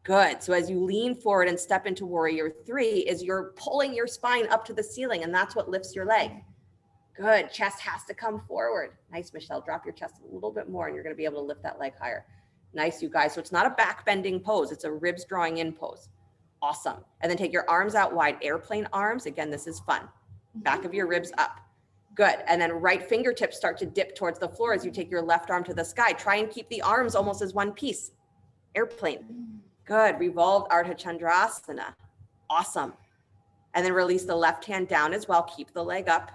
Good. So as you lean forward and step into warrior three, is you're pulling your spine up to the ceiling, and that's what lifts your leg. Good. Chest has to come forward. Nice, Michelle. Drop your chest a little bit more and you're going to be able to lift that leg higher. Nice, you guys. So it's not a back bending pose. It's a ribs drawing in pose. Awesome. And then take your arms out wide, airplane arms. Again, this is fun. Back of your ribs up. Good. And then right fingertips start to dip towards the floor as you take your left arm to the sky. Try and keep the arms almost as one piece. Airplane. Good. Revolved Ardha Chandrasana. Awesome. And then release the left hand down as well. Keep the leg up.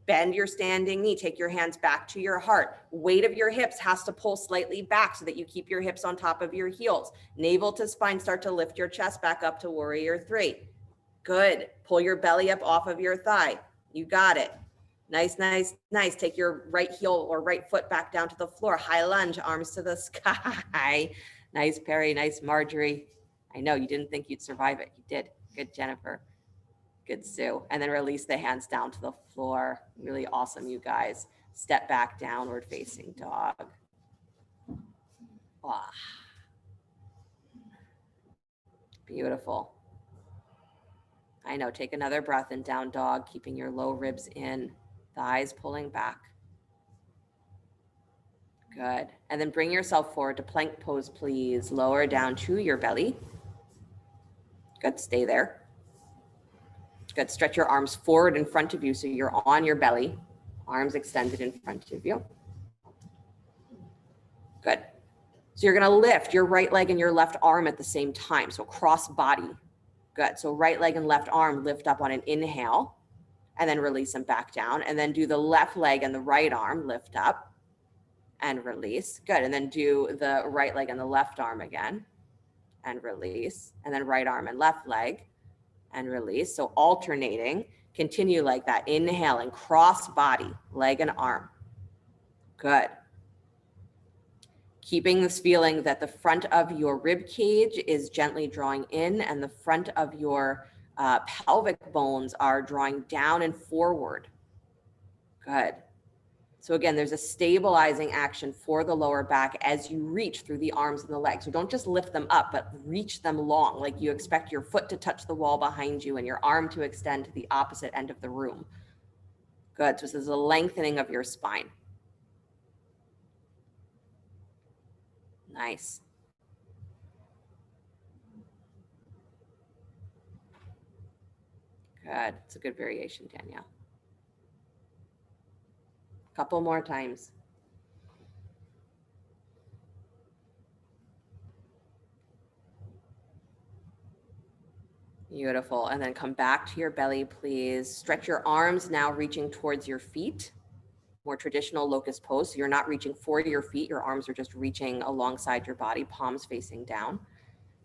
Bend your standing knee. Take your hands back to your heart. Weight of your hips has to pull slightly back so that you keep your hips on top of your heels. Navel to spine. Start to lift your chest back up to warrior three. Good. Pull your belly up off of your thigh. You got it. Nice, nice, nice. Take your right heel or right foot back down to the floor. High lunge, arms to the sky. Nice, Perry. Nice, Marjorie. I know you didn't think you'd survive it. You did. Good, Jennifer. Good, Sue. And then release the hands down to the floor. Really awesome, you guys. Step back, downward facing dog. Wow. Beautiful. I know. Take another breath in down dog, keeping your low ribs in, thighs pulling back. Good. And then bring yourself forward to plank pose, please. Lower down to your belly. Good. Stay there. Good. Stretch your arms forward in front of you so you're on your belly. Arms extended in front of you. Good. So you're going to lift your right leg and your left arm at the same time. So cross body. Good. So right leg and left arm lift up on an inhale and then release them back down. And then do the left leg and the right arm lift up and release. Good. And then do the right leg and the left arm again and release. And then right arm and left leg and release. So alternating, continue like that. Inhale and cross body, leg and arm. Good. Keeping this feeling that the front of your rib cage is gently drawing in and the front of your pelvic bones are drawing down and forward. Good. So again, there's a stabilizing action for the lower back as you reach through the arms and the legs. So don't just lift them up, but reach them long, like you expect your foot to touch the wall behind you and your arm to extend to the opposite end of the room. Good. So this is a lengthening of your spine. Nice. Good. It's a good variation, Danielle. Couple more times. Beautiful. And then come back to your belly, please. Stretch your arms now, reaching towards your feet. More traditional locust pose. So you're not reaching for your feet. Your arms are just reaching alongside your body, palms facing down.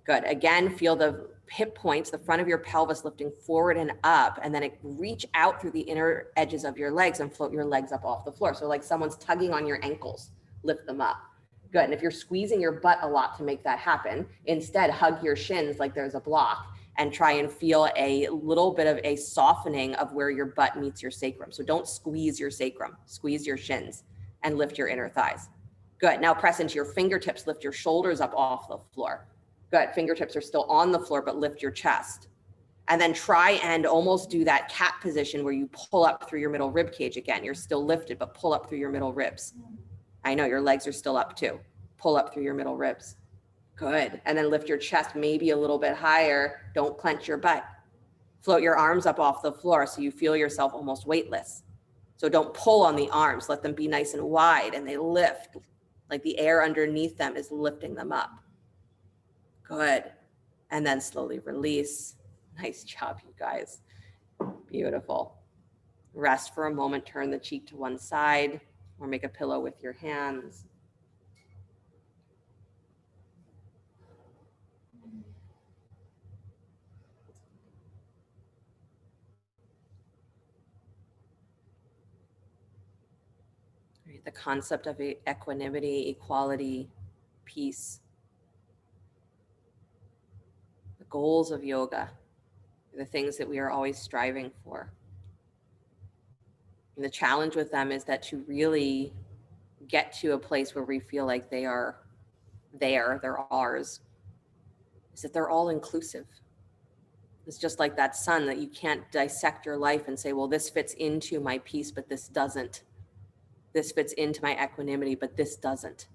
Good. Again, feel the hip points, the front of your pelvis lifting forward and up, and then reach out through the inner edges of your legs and float your legs up off the floor. So like someone's tugging on your ankles, lift them up. Good. And if you're squeezing your butt a lot to make that happen, instead hug your shins like there's a block and try and feel a little bit of a softening of where your butt meets your sacrum. So don't squeeze your sacrum, squeeze your shins and lift your inner thighs. Good. Now press into your fingertips, lift your shoulders up off the floor. Good. Fingertips are still on the floor, but lift your chest. And then try and almost do that cat position where you pull up through your middle rib cage again. You're still lifted, but pull up through your middle ribs. I know your legs are still up too. Pull up through your middle ribs. Good. And then lift your chest maybe a little bit higher. Don't clench your butt. Float your arms up off the floor so you feel yourself almost weightless. So don't pull on the arms. Let them be nice and wide and they lift. like the air underneath them is lifting them up. Good. And then slowly release. Nice job, you guys. Beautiful. Rest for a moment, turn the cheek to one side or make a pillow with your hands. The concept of equanimity, equality, peace. The goals of yoga, the things that we are always striving for. And the challenge with them is that to really get to a place where we feel like they're ours, is that they're all inclusive. It's just like that sun, that you can't dissect your life and say, well, this fits into my peace, but this doesn't. This fits into my equanimity, but this doesn't.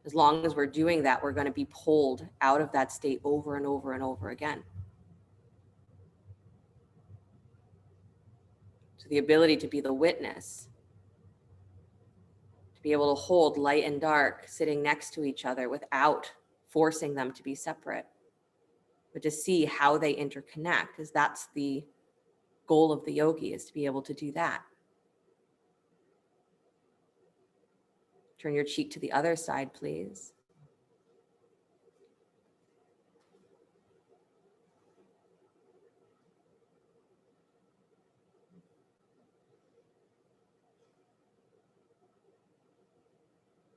As long as we're doing that, we're going to be pulled out of that state over and over and over again. So the ability to be the witness, to be able to hold light and dark sitting next to each other without forcing them to be separate, but to see how they interconnect, because that's the goal of the yogi, is to be able to do that. Turn your cheek to the other side, please.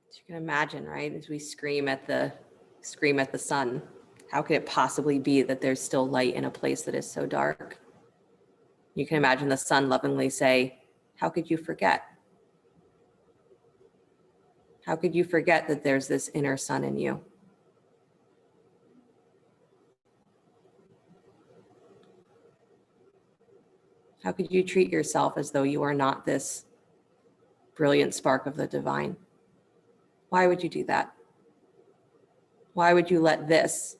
So you can imagine, right, as we scream at the sun, how could it possibly be that there's still light in a place that is so dark? You can imagine the sun lovingly say, how could you forget? How could you forget that there's this inner sun in you? How could you treat yourself as though you are not this brilliant spark of the divine? Why would you do that? Why would you let this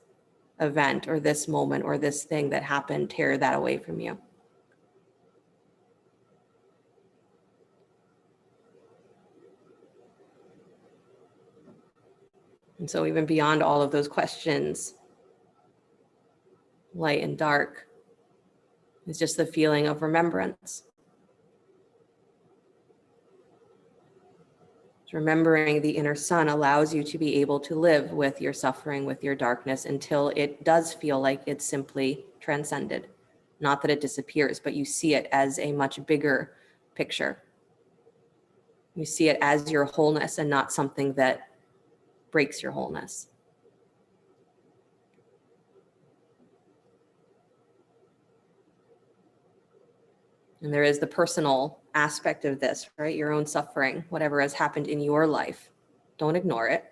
event or this moment or this thing that happened tear that away from you? And so even beyond all of those questions, light and dark, is just the feeling of remembrance. Remembering the inner sun allows you to be able to live with your suffering, with your darkness, until it does feel like it's simply transcended. Not that it disappears, but you see it as a much bigger picture. You see it as your wholeness and not something that breaks your wholeness. And there is the personal aspect of this, right? Your own suffering, whatever has happened in your life. Don't ignore it.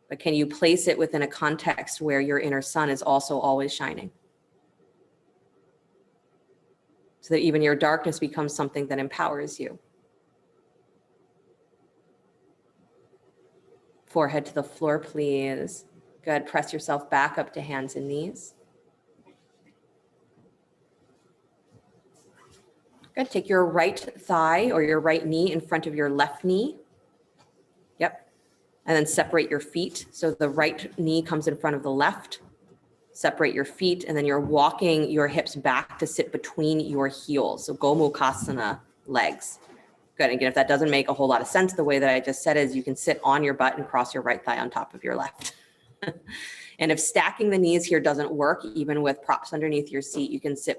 But can you place it within a context where your inner sun is also always shining? So that even your darkness becomes something that empowers you. Forehead to the floor, please. Good. Press yourself back up to hands and knees. Good. Take your right thigh or your right knee in front of your left knee. Yep. And then separate your feet. So the right knee comes in front of the left. Separate your feet, and then you're walking your hips back to sit between your heels. So Gomukhasana legs. Good. Again, if that doesn't make a whole lot of sense, the way that I just said is you can sit on your butt and cross your right thigh on top of your left. And if stacking the knees here doesn't work, even with props underneath your seat, you can sit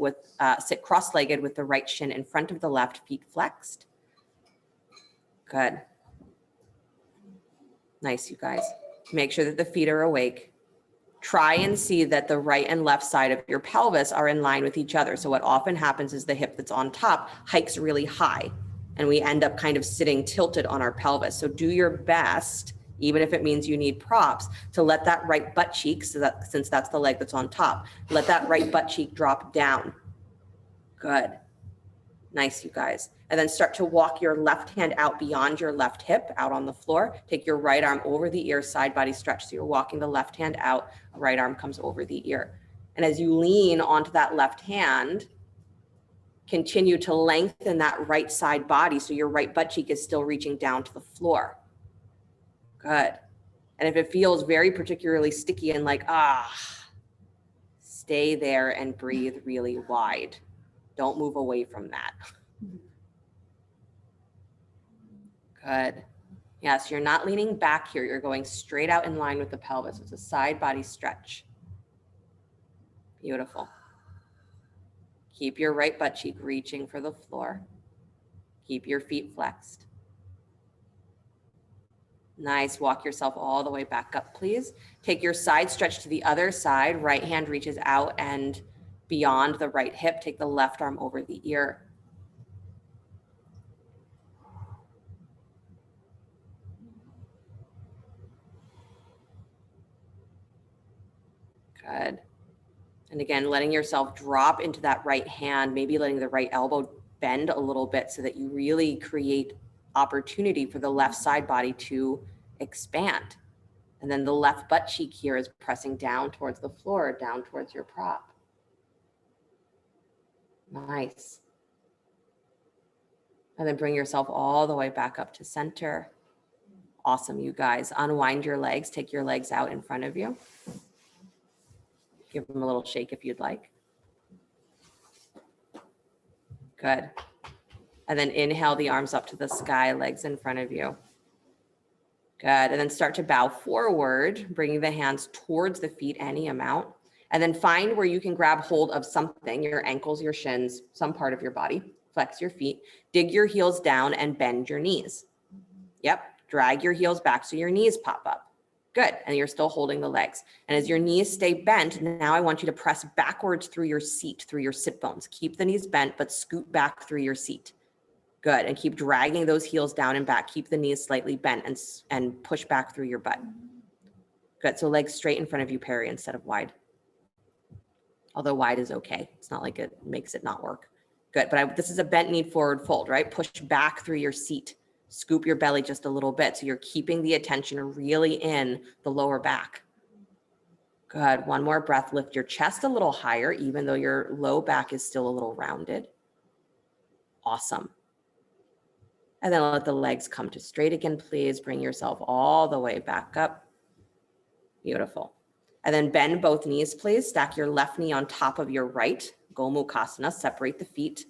cross-legged with the right shin in front of the left, feet flexed. Good. Nice, you guys. Make sure that the feet are awake. Try and see that the right and left side of your pelvis are in line with each other. So what often happens is the hip that's on top hikes really high, and we end up kind of sitting tilted on our pelvis. So do your best, even if it means you need props, to let that right butt cheek, since that's the leg that's on top, let that right butt cheek drop down. Good. Nice, you guys. And then start to walk your left hand out beyond your left hip, out on the floor. Take your right arm over the ear, side body stretch. So you're walking the left hand out, right arm comes over the ear. And as you lean onto that left hand, continue to lengthen that right side body so your right butt cheek is still reaching down to the floor. Good. And if it feels very particularly sticky and like, stay there and breathe really wide. Don't move away from that. Good. Yes, you're not leaning back here. You're going straight out in line with the pelvis. It's a side body stretch. Beautiful. Keep your right butt cheek reaching for the floor. Keep your feet flexed. Nice. Walk yourself all the way back up, please. Take your side stretch to the other side. Right hand reaches out and beyond the right hip. Take the left arm over the ear. Good. And again, letting yourself drop into that right hand, maybe letting the right elbow bend a little bit so that you really create opportunity for the left side body to expand. And then the left butt cheek here is pressing down towards the floor, down towards your prop. Nice. And then bring yourself all the way back up to center. Awesome, you guys. Unwind your legs. Take your legs out in front of you. Give them a little shake if you'd like. Good. And then inhale the arms up to the sky, legs in front of you. Good. And then start to bow forward, bringing the hands towards the feet, any amount. And then find where you can grab hold of something, your ankles, your shins, some part of your body. Flex your feet, dig your heels down and bend your knees. Yep. Drag your heels back so your knees pop up. Good. And you're still holding the legs. And as your knees stay bent, now I want you to press backwards through your seat, through your sit bones. Keep the knees bent, but scoot back through your seat. Good. And keep dragging those heels down and back. Keep the knees slightly bent and push back through your butt. Good. So legs straight in front of you, Perry, instead of wide. Although wide is okay. It's not like it makes it not work. Good. But this is a bent knee forward fold, right? Push back through your seat. Scoop your belly just a little bit. So you're keeping the attention really in the lower back. Good. One more breath. Lift your chest a little higher, even though your low back is still a little rounded. Awesome. And then let the legs come to straight again, please. Bring yourself all the way back up. Beautiful. And then bend both knees, please. Stack your left knee on top of your right. Gomukhasana. Separate the feet.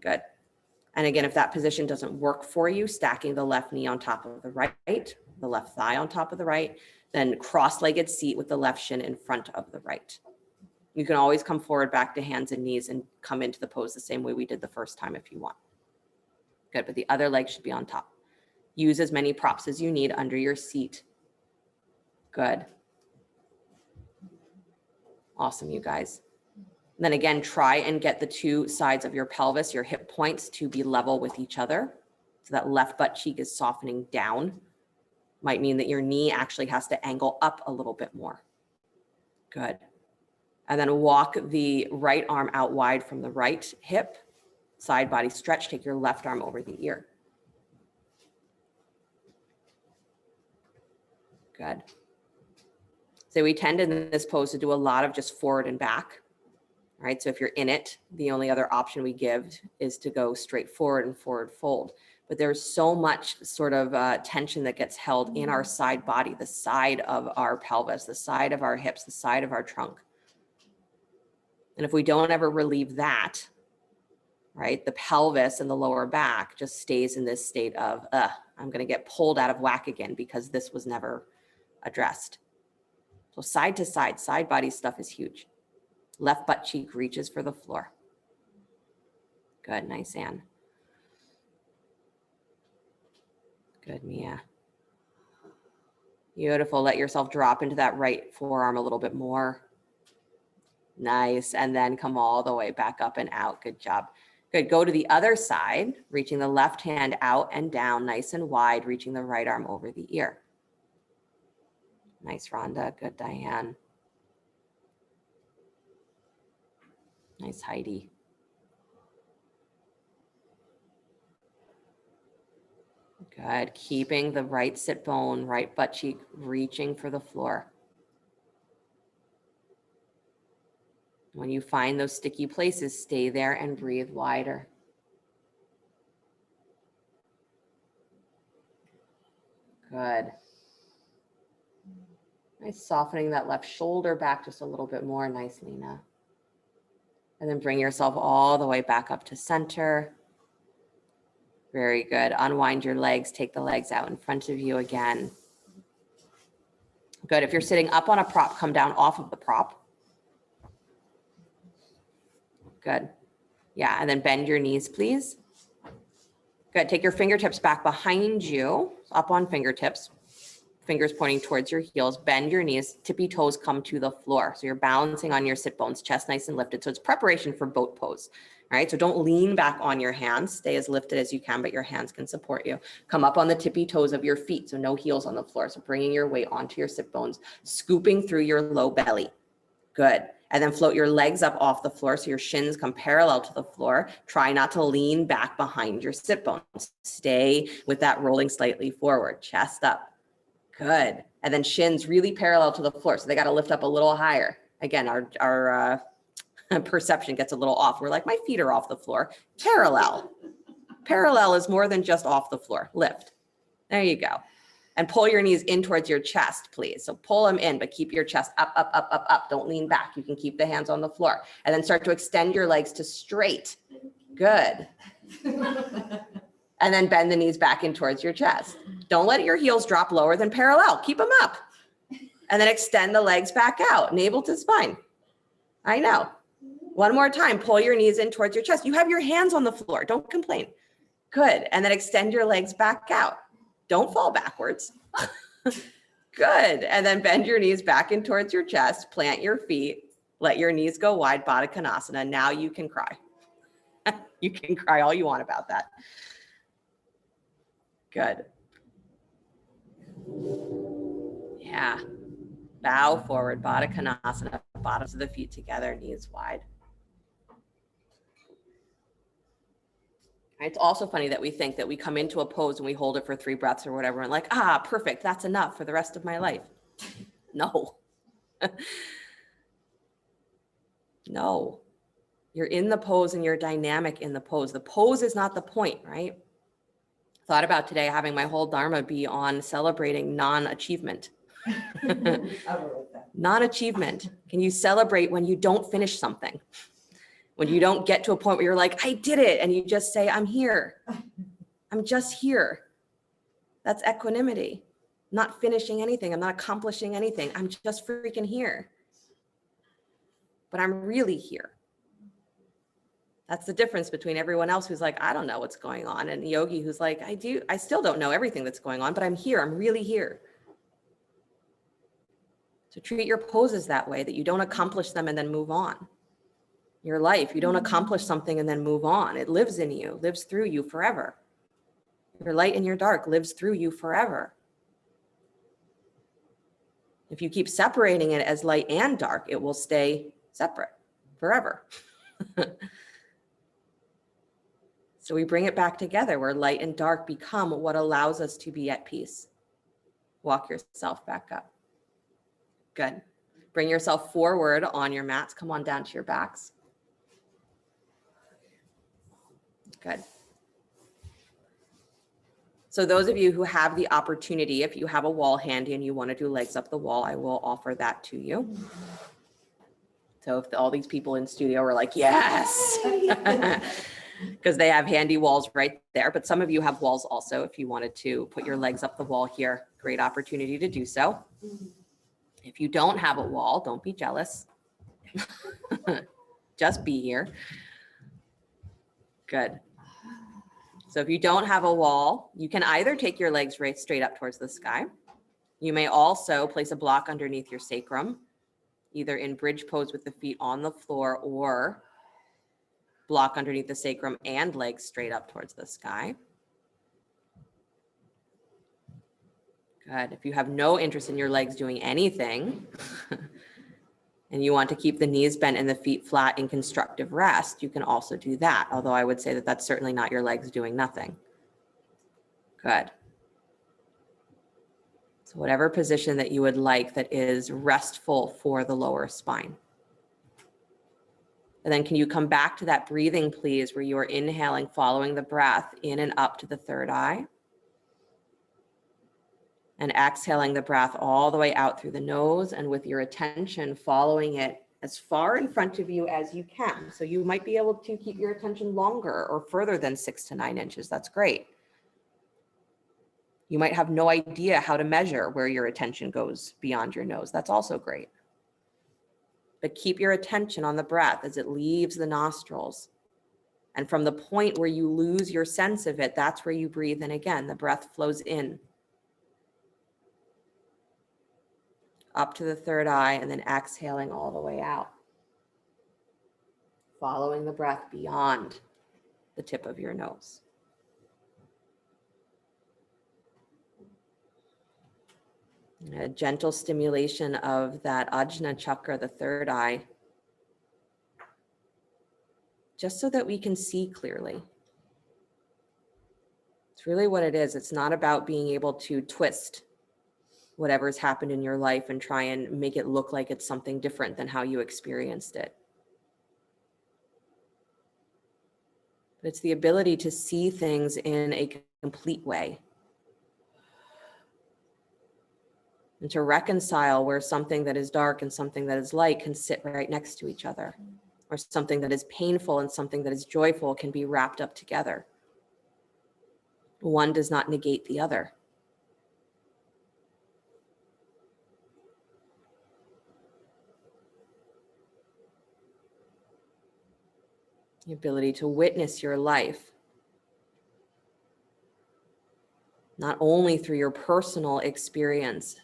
Good. And again, if that position doesn't work for you, stacking the left knee on top of the right, the left thigh on top of the right, then cross-legged seat with the left shin in front of the right. You can always come forward back to hands and knees and come into the pose the same way we did the first time if you want. Good, but the other leg should be on top. Use as many props as you need under your seat. Good. Awesome, you guys. And then again, try and get the two sides of your pelvis, your hip points, to be level with each other. So that left butt cheek is softening down. Might mean that your knee actually has to angle up a little bit more. Good. And then walk the right arm out wide from the right hip. Side body stretch. Take your left arm over the ear. Good. So we tend in this pose to do a lot of just forward and back. All right, so if you're in it, the only other option we give is to go straight forward and forward fold. But there's so much sort of tension that gets held in our side body, the side of our pelvis, the side of our hips, the side of our trunk. And if we don't ever relieve that, right, the pelvis and the lower back just stays in this state of, I'm going to get pulled out of whack again because this was never addressed. So side to side body stuff is huge. Left butt cheek reaches for the floor. Good, nice, Anne. Good, Mia. Beautiful. Let yourself drop into that right forearm a little bit more. Nice. And then come all the way back up and out. Good job. Good. Go to the other side, reaching the left hand out and down, nice and wide, reaching the right arm over the ear. Nice, Rhonda. Good, Diane. Nice, Heidi. Good. Keeping the right sit bone, right butt cheek reaching for the floor. When you find those sticky places, stay there and breathe wider. Good. Nice, softening that left shoulder back just a little bit more. Nice, Lena. And then bring yourself all the way back up to center. Very good. Unwind your legs. Take the legs out in front of you again. Good. If you're sitting up on a prop, come down off of the prop. Good. Yeah, and then bend your knees, please. Good. Take your fingertips back behind you, up on fingertips. Fingers pointing towards your heels. Bend your knees. Tippy toes come to the floor. So you're balancing on your sit bones, chest nice and lifted. So it's preparation for boat pose. All right. So don't lean back on your hands. Stay as lifted as you can, but your hands can support you. Come up on the tippy toes of your feet. So no heels on the floor. So bringing your weight onto your sit bones, scooping through your low belly. Good. And then float your legs up off the floor so your shins come parallel to the floor. Try not to lean back behind your sit bones. Stay with that rolling slightly forward, chest up. Good. And then shins really parallel to the floor. So they got to lift up a little higher. Again, our perception gets a little off. We're like, my feet are off the floor. Parallel. Parallel is more than just off the floor. Lift. There you go. And pull your knees in towards your chest, please. So pull them in, but keep your chest up, up, up, up, up. Don't lean back. You can keep the hands on the floor. And then start to extend your legs to straight. Good. And then bend the knees back in towards your chest. Don't let your heels drop lower than parallel. Keep them up. And then extend the legs back out, navel to spine. I know. One more time, pull your knees in towards your chest. You have your hands on the floor. Don't complain. Good. And then extend your legs back out. Don't fall backwards. Good. And then bend your knees back in towards your chest. Plant your feet. Let your knees go wide, Badakanasana. Now you can cry. You can cry all you want about that. Good. Yeah. Bow forward, Badakanasana, bottoms of the feet together, knees wide. It's also funny that we think that we come into a pose and we hold it for 3 breaths or whatever and like, perfect, that's enough for the rest of my life. No. No. You're in the pose and you're dynamic in the pose. The pose is not the point, right? Thought about today having my whole Dharma be on celebrating non-achievement. Non-achievement. Can you celebrate when you don't finish something? When you don't get to a point where you're like, I did it. And you just say, I'm here. I'm just here. That's equanimity. I'm not finishing anything. I'm not accomplishing anything. I'm just freaking here. But I'm really here. That's the difference between everyone else who's like, I don't know what's going on. And the yogi who's like, I still don't know everything that's going on, but I'm here. I'm really here. So treat your poses that way, that you don't accomplish them and then move on. Your life, you don't accomplish something and then move on. It lives in you, lives through you forever. Your light and your dark lives through you forever. If you keep separating it as light and dark, it will stay separate forever. So we bring it back together where light and dark become what allows us to be at peace. Walk yourself back up. Good. Bring yourself forward on your mats. Come on down to your backs. Good. So those of you who have the opportunity, if you have a wall handy and you want to do legs up the wall, I will offer that to you. So if all these people in studio are like, yes, because they have handy walls right there. But some of you have walls also. If you wanted to put your legs up the wall here, great opportunity to do so. If you don't have a wall, don't be jealous. Just be here. Good. So if you don't have a wall, you can either take your legs right straight up towards the sky. You may also place a block underneath your sacrum, either in bridge pose with the feet on the floor or block underneath the sacrum and legs straight up towards the sky. Good. If you have no interest in your legs doing anything and you want to keep the knees bent and the feet flat in constructive rest, you can also do that. Although I would say that that's certainly not your legs doing nothing. Good. So whatever position that you would like that is restful for the lower spine. And then can you come back to that breathing, please, where you are inhaling, following the breath in and up to the third eye. And exhaling the breath all the way out through the nose, and with your attention following it as far in front of you as you can. So you might be able to keep your attention longer or further than 6 to 9 inches. That's great. You might have no idea how to measure where your attention goes beyond your nose. That's also great. But keep your attention on the breath as it leaves the nostrils. And from the point where you lose your sense of it, that's where you breathe in again. The breath flows in, up to the third eye, and then exhaling all the way out. Following the breath beyond the tip of your nose. A gentle stimulation of that Ajna chakra, the third eye, just so that we can see clearly. It's really what it is. It's not about being able to twist whatever's happened in your life and try and make it look like it's something different than how you experienced it. But it's the ability to see things in a complete way. And to reconcile where something that is dark and something that is light can sit right next to each other. Or something that is painful and something that is joyful can be wrapped up together. One does not negate the other. The ability to witness your life, not only through your personal experience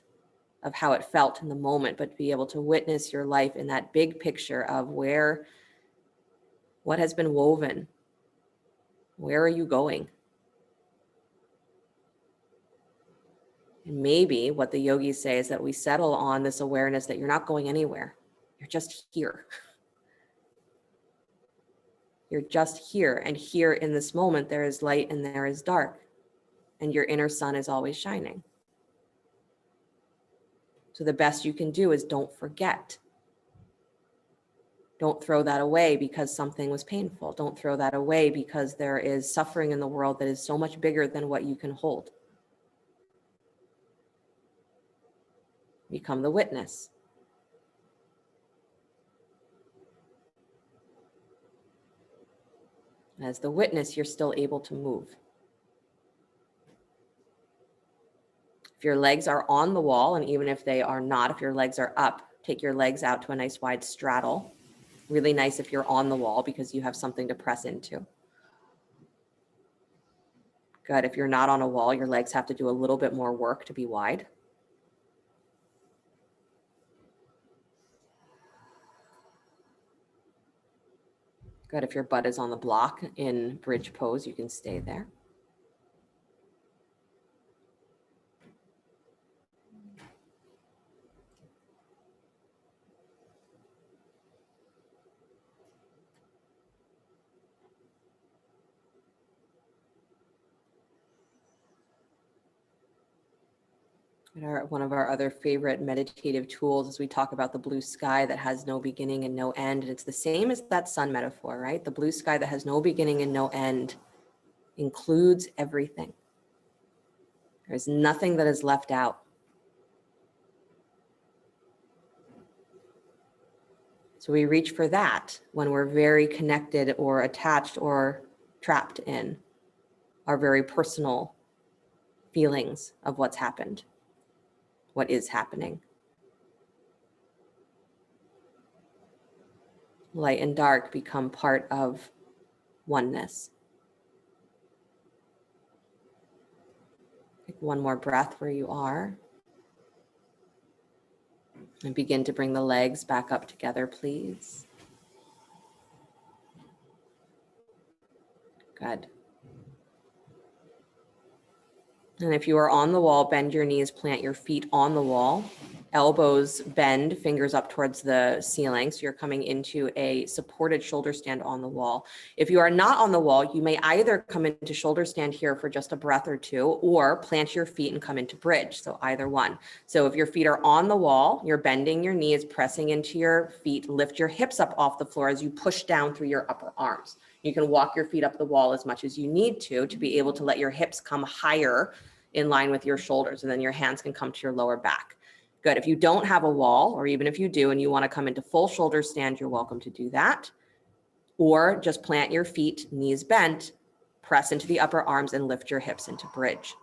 of how it felt in the moment, but be able to witness your life in that big picture of what has been woven. Where are you going? And maybe what the yogis say is that we settle on this awareness that you're not going anywhere. You're just here. You're just here. And here in this moment, there is light and there is dark. And your inner sun is always shining. So the best you can do is don't forget. Don't throw that away because something was painful. Don't throw that away because there is suffering in the world that is so much bigger than what you can hold. Become the witness. As the witness, you're still able to move. If your legs are on the wall, and even if they are not, if your legs are up, take your legs out to a nice wide straddle. Really nice if you're on the wall because you have something to press into. Good. If you're not on a wall, your legs have to do a little bit more work to be wide. Good. If your butt is on the block in bridge pose, you can stay there. One of our other favorite meditative tools is we talk about the blue sky that has no beginning and no end. And it's the same as that sun metaphor, right? The blue sky that has no beginning and no end includes everything. There's nothing that is left out. So we reach for that when we're very connected or attached or trapped in our very personal feelings of what's happened, what is happening. Light and dark become part of oneness. Take one more breath where you are. And begin to bring the legs back up together, please. Good. And if you are on the wall, bend your knees, plant your feet on the wall. Elbows bend, fingers up towards the ceiling. So you're coming into a supported shoulder stand on the wall. If you are not on the wall, you may either come into shoulder stand here for just a breath or two, or plant your feet and come into bridge. So either one. So if your feet are on the wall, you're bending your knees, pressing into your feet, lift your hips up off the floor as you push down through your upper arms. You can walk your feet up the wall as much as you need to be able to let your hips come higher in line with your shoulders, and then your hands can come to your lower back. Good. If you don't have a wall, or even if you do and you want to come into full shoulder stand, you're welcome to do that. Or just plant your feet, knees bent, press into the upper arms and lift your hips into bridge.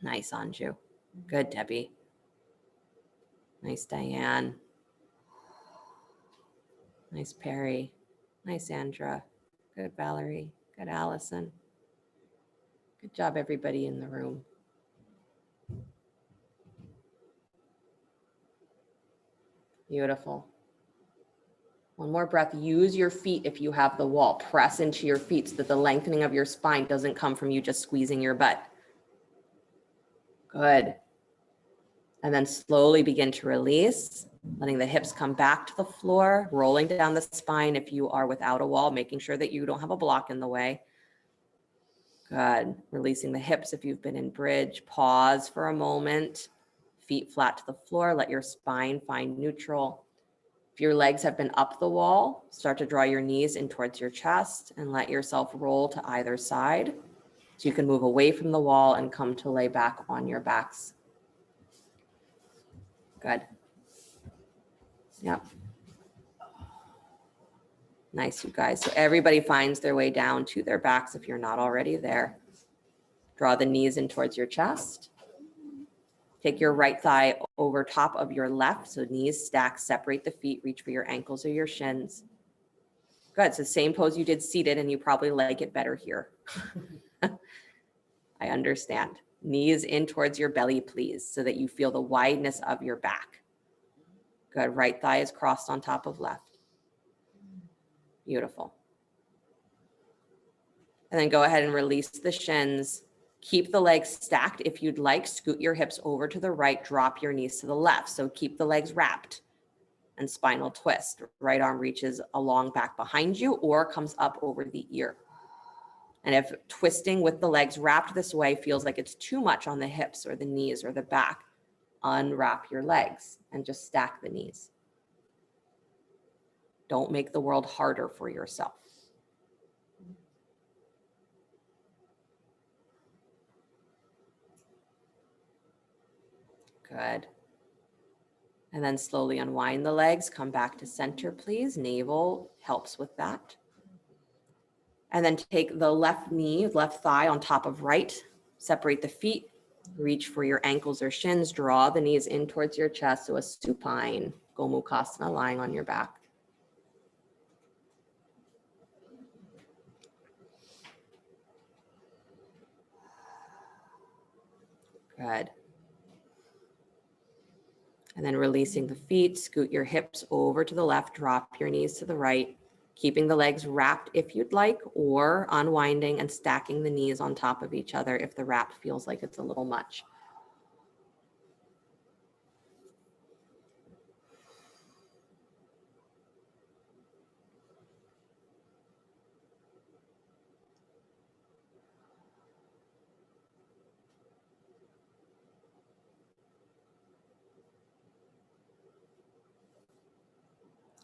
Nice, Anju. Good, Debbie. Nice, Diane. Nice, Perry. Nice, Andra. Good, Valerie. Good, Allison. Good job, everybody in the room. Beautiful. One more breath. Use your feet if you have the wall. Press into your feet so that the lengthening of your spine doesn't come from you just squeezing your butt. Good. And then slowly begin to release, letting the hips come back to the floor, rolling down the spine if you are without a wall, making sure that you don't have a block in the way. Good. Releasing the hips if you've been in bridge. Pause for a moment. Feet flat to the floor. Let your spine find neutral. If your legs have been up the wall, start to draw your knees in towards your chest and let yourself roll to either side. So you can move away from the wall and come to lay back on your backs. Good. Yep. Nice, you guys. So everybody finds their way down to their backs if you're not already there. Draw the knees in towards your chest. Take your right thigh over top of your left. So knees stack, separate the feet, reach for your ankles or your shins. Good. So same pose you did seated, and you probably like it better here. I understand. Knees in towards your belly, please, so that you feel the wideness of your back. Good. Right thigh is crossed on top of left. Beautiful. And then go ahead and release the shins. Keep the legs stacked. If you'd like, scoot your hips over to the right, drop your knees to the left. So keep the legs wrapped and spinal twist. Right arm reaches along back behind you or comes up over the ear. And if twisting with the legs wrapped this way feels like it's too much on the hips or the knees or the back, unwrap your legs and just stack the knees. Don't make the world harder for yourself. Good. And then slowly unwind the legs, come back to center, please. Navel helps with that. And then take the left knee, left thigh on top of right, separate the feet, reach for your ankles or shins, draw the knees in towards your chest, so a supine, Gomukhasana, lying on your back. Good. And then releasing the feet, scoot your hips over to the left, drop your knees to the right, keeping the legs wrapped if you'd like, or unwinding and stacking the knees on top of each other if the wrap feels like it's a little much.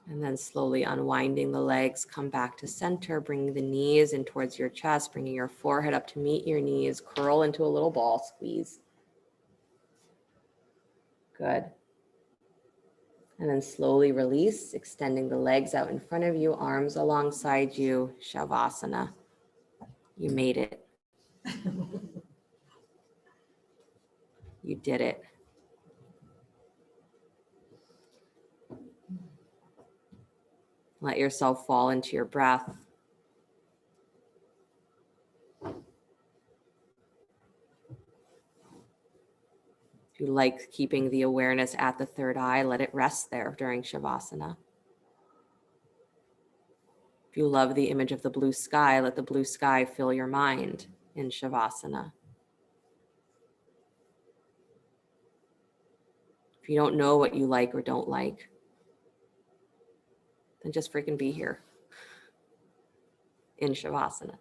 And then slowly unwinding the legs, come back to center, bringing the knees in towards your chest, bringing your forehead up to meet your knees, curl into a little ball squeeze. Good. And then slowly release, extending the legs out in front of you, arms alongside you, Shavasana. You made it. You did it. Let yourself fall into your breath. If you like keeping the awareness at the third eye, let it rest there during Shavasana. If you love the image of the blue sky, let the blue sky fill your mind in Shavasana. If you don't know what you like or don't like, then just freaking be here in Shavasana.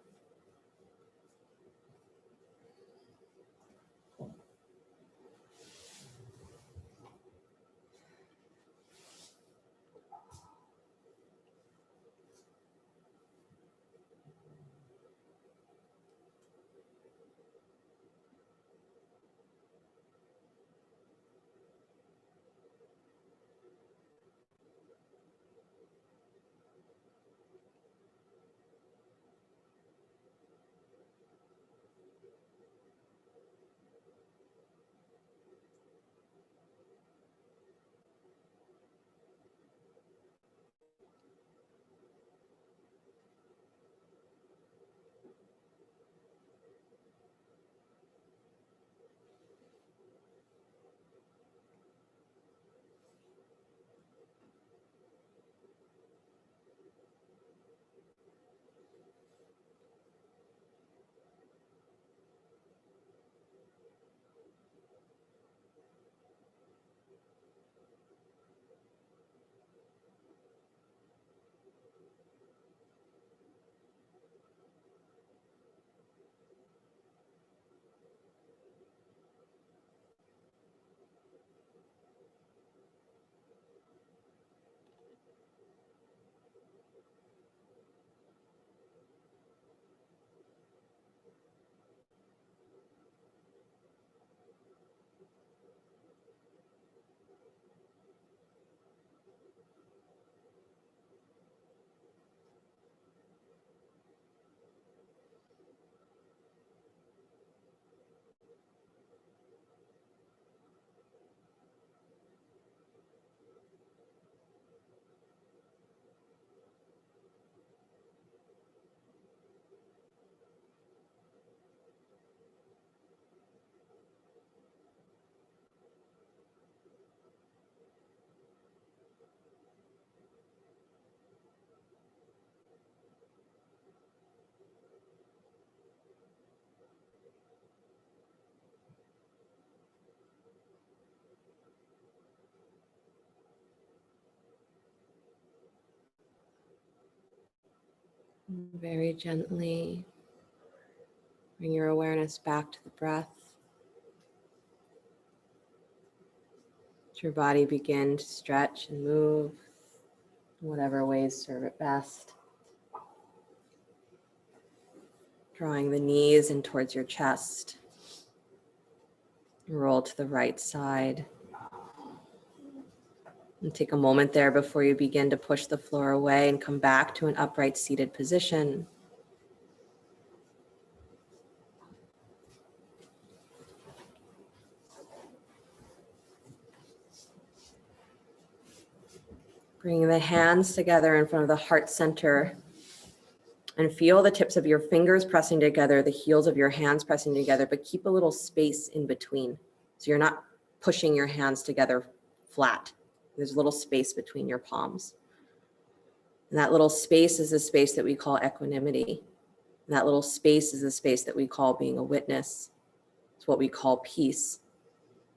Very gently bring your awareness back to the breath. Let your body begin to stretch and move in whatever ways serve it best. Drawing the knees in towards your chest. Roll to the right side. And take a moment there before you begin to push the floor away and come back to an upright seated position. Bring the hands together in front of the heart center and feel the tips of your fingers pressing together, the heels of your hands pressing together, but keep a little space in between. So you're not pushing your hands together flat. There's a little space between your palms. And that little space is the space that we call equanimity. And that little space is the space that we call being a witness. It's what we call peace.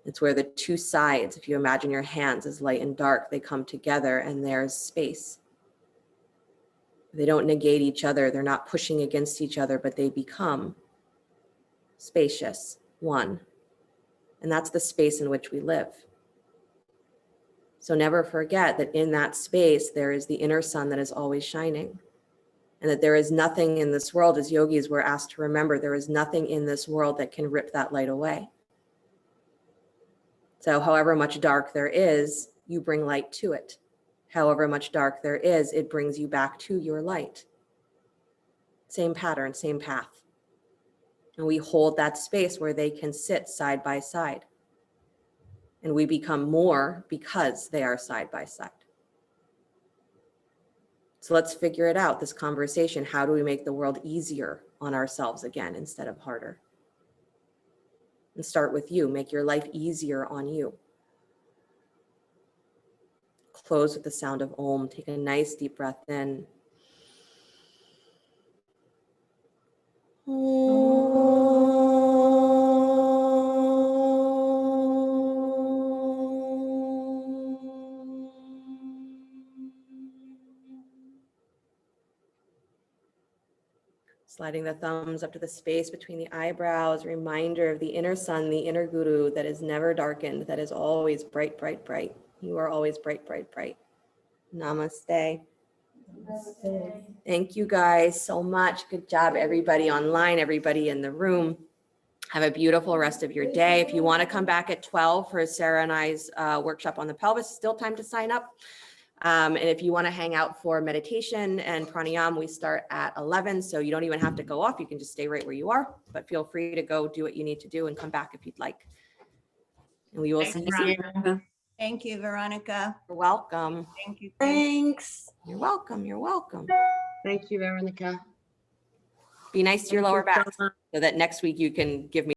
It's where the two sides, if you imagine your hands as light and dark, they come together and there's space. They don't negate each other. They're not pushing against each other, but they become spacious, one. And that's the space in which we live. So never forget that in that space, there is the inner sun that is always shining. And that there is nothing in this world, as yogis we're asked to remember, there is nothing in this world that can rip that light away. So however much dark there is, you bring light to it. However much dark there is, it brings you back to your light. Same pattern, same path. And we hold that space where they can sit side by side. And we become more because they are side by side. So let's figure it out, this conversation. How do we make the world easier on ourselves again instead of harder? And start with you. Make your life easier on you. Close with the sound of Om. Take a nice deep breath in. Sliding the thumbs up to the space between the eyebrows, reminder of the inner sun, the inner guru that is never darkened, that is always bright, bright, bright. You are always bright, bright, bright. Namaste. Namaste. Thank you guys so much. Good job, everybody online, everybody in the room. Have a beautiful rest of your day. If you want to come back at 12 for Sarah and I's workshop on the pelvis, still time to sign up. And if you want to hang out for meditation and pranayama, we start at 11. So you don't even have to go off. You can just stay right where you are, but feel free to go do what you need to do and come back if you'd like. And we will see you soon. Thank you, Veronica. You're welcome. Thank you. Thanks. You're welcome. You're welcome. Thank you, Veronica. Be nice to your Thank you lower back so much. so that next week you can give me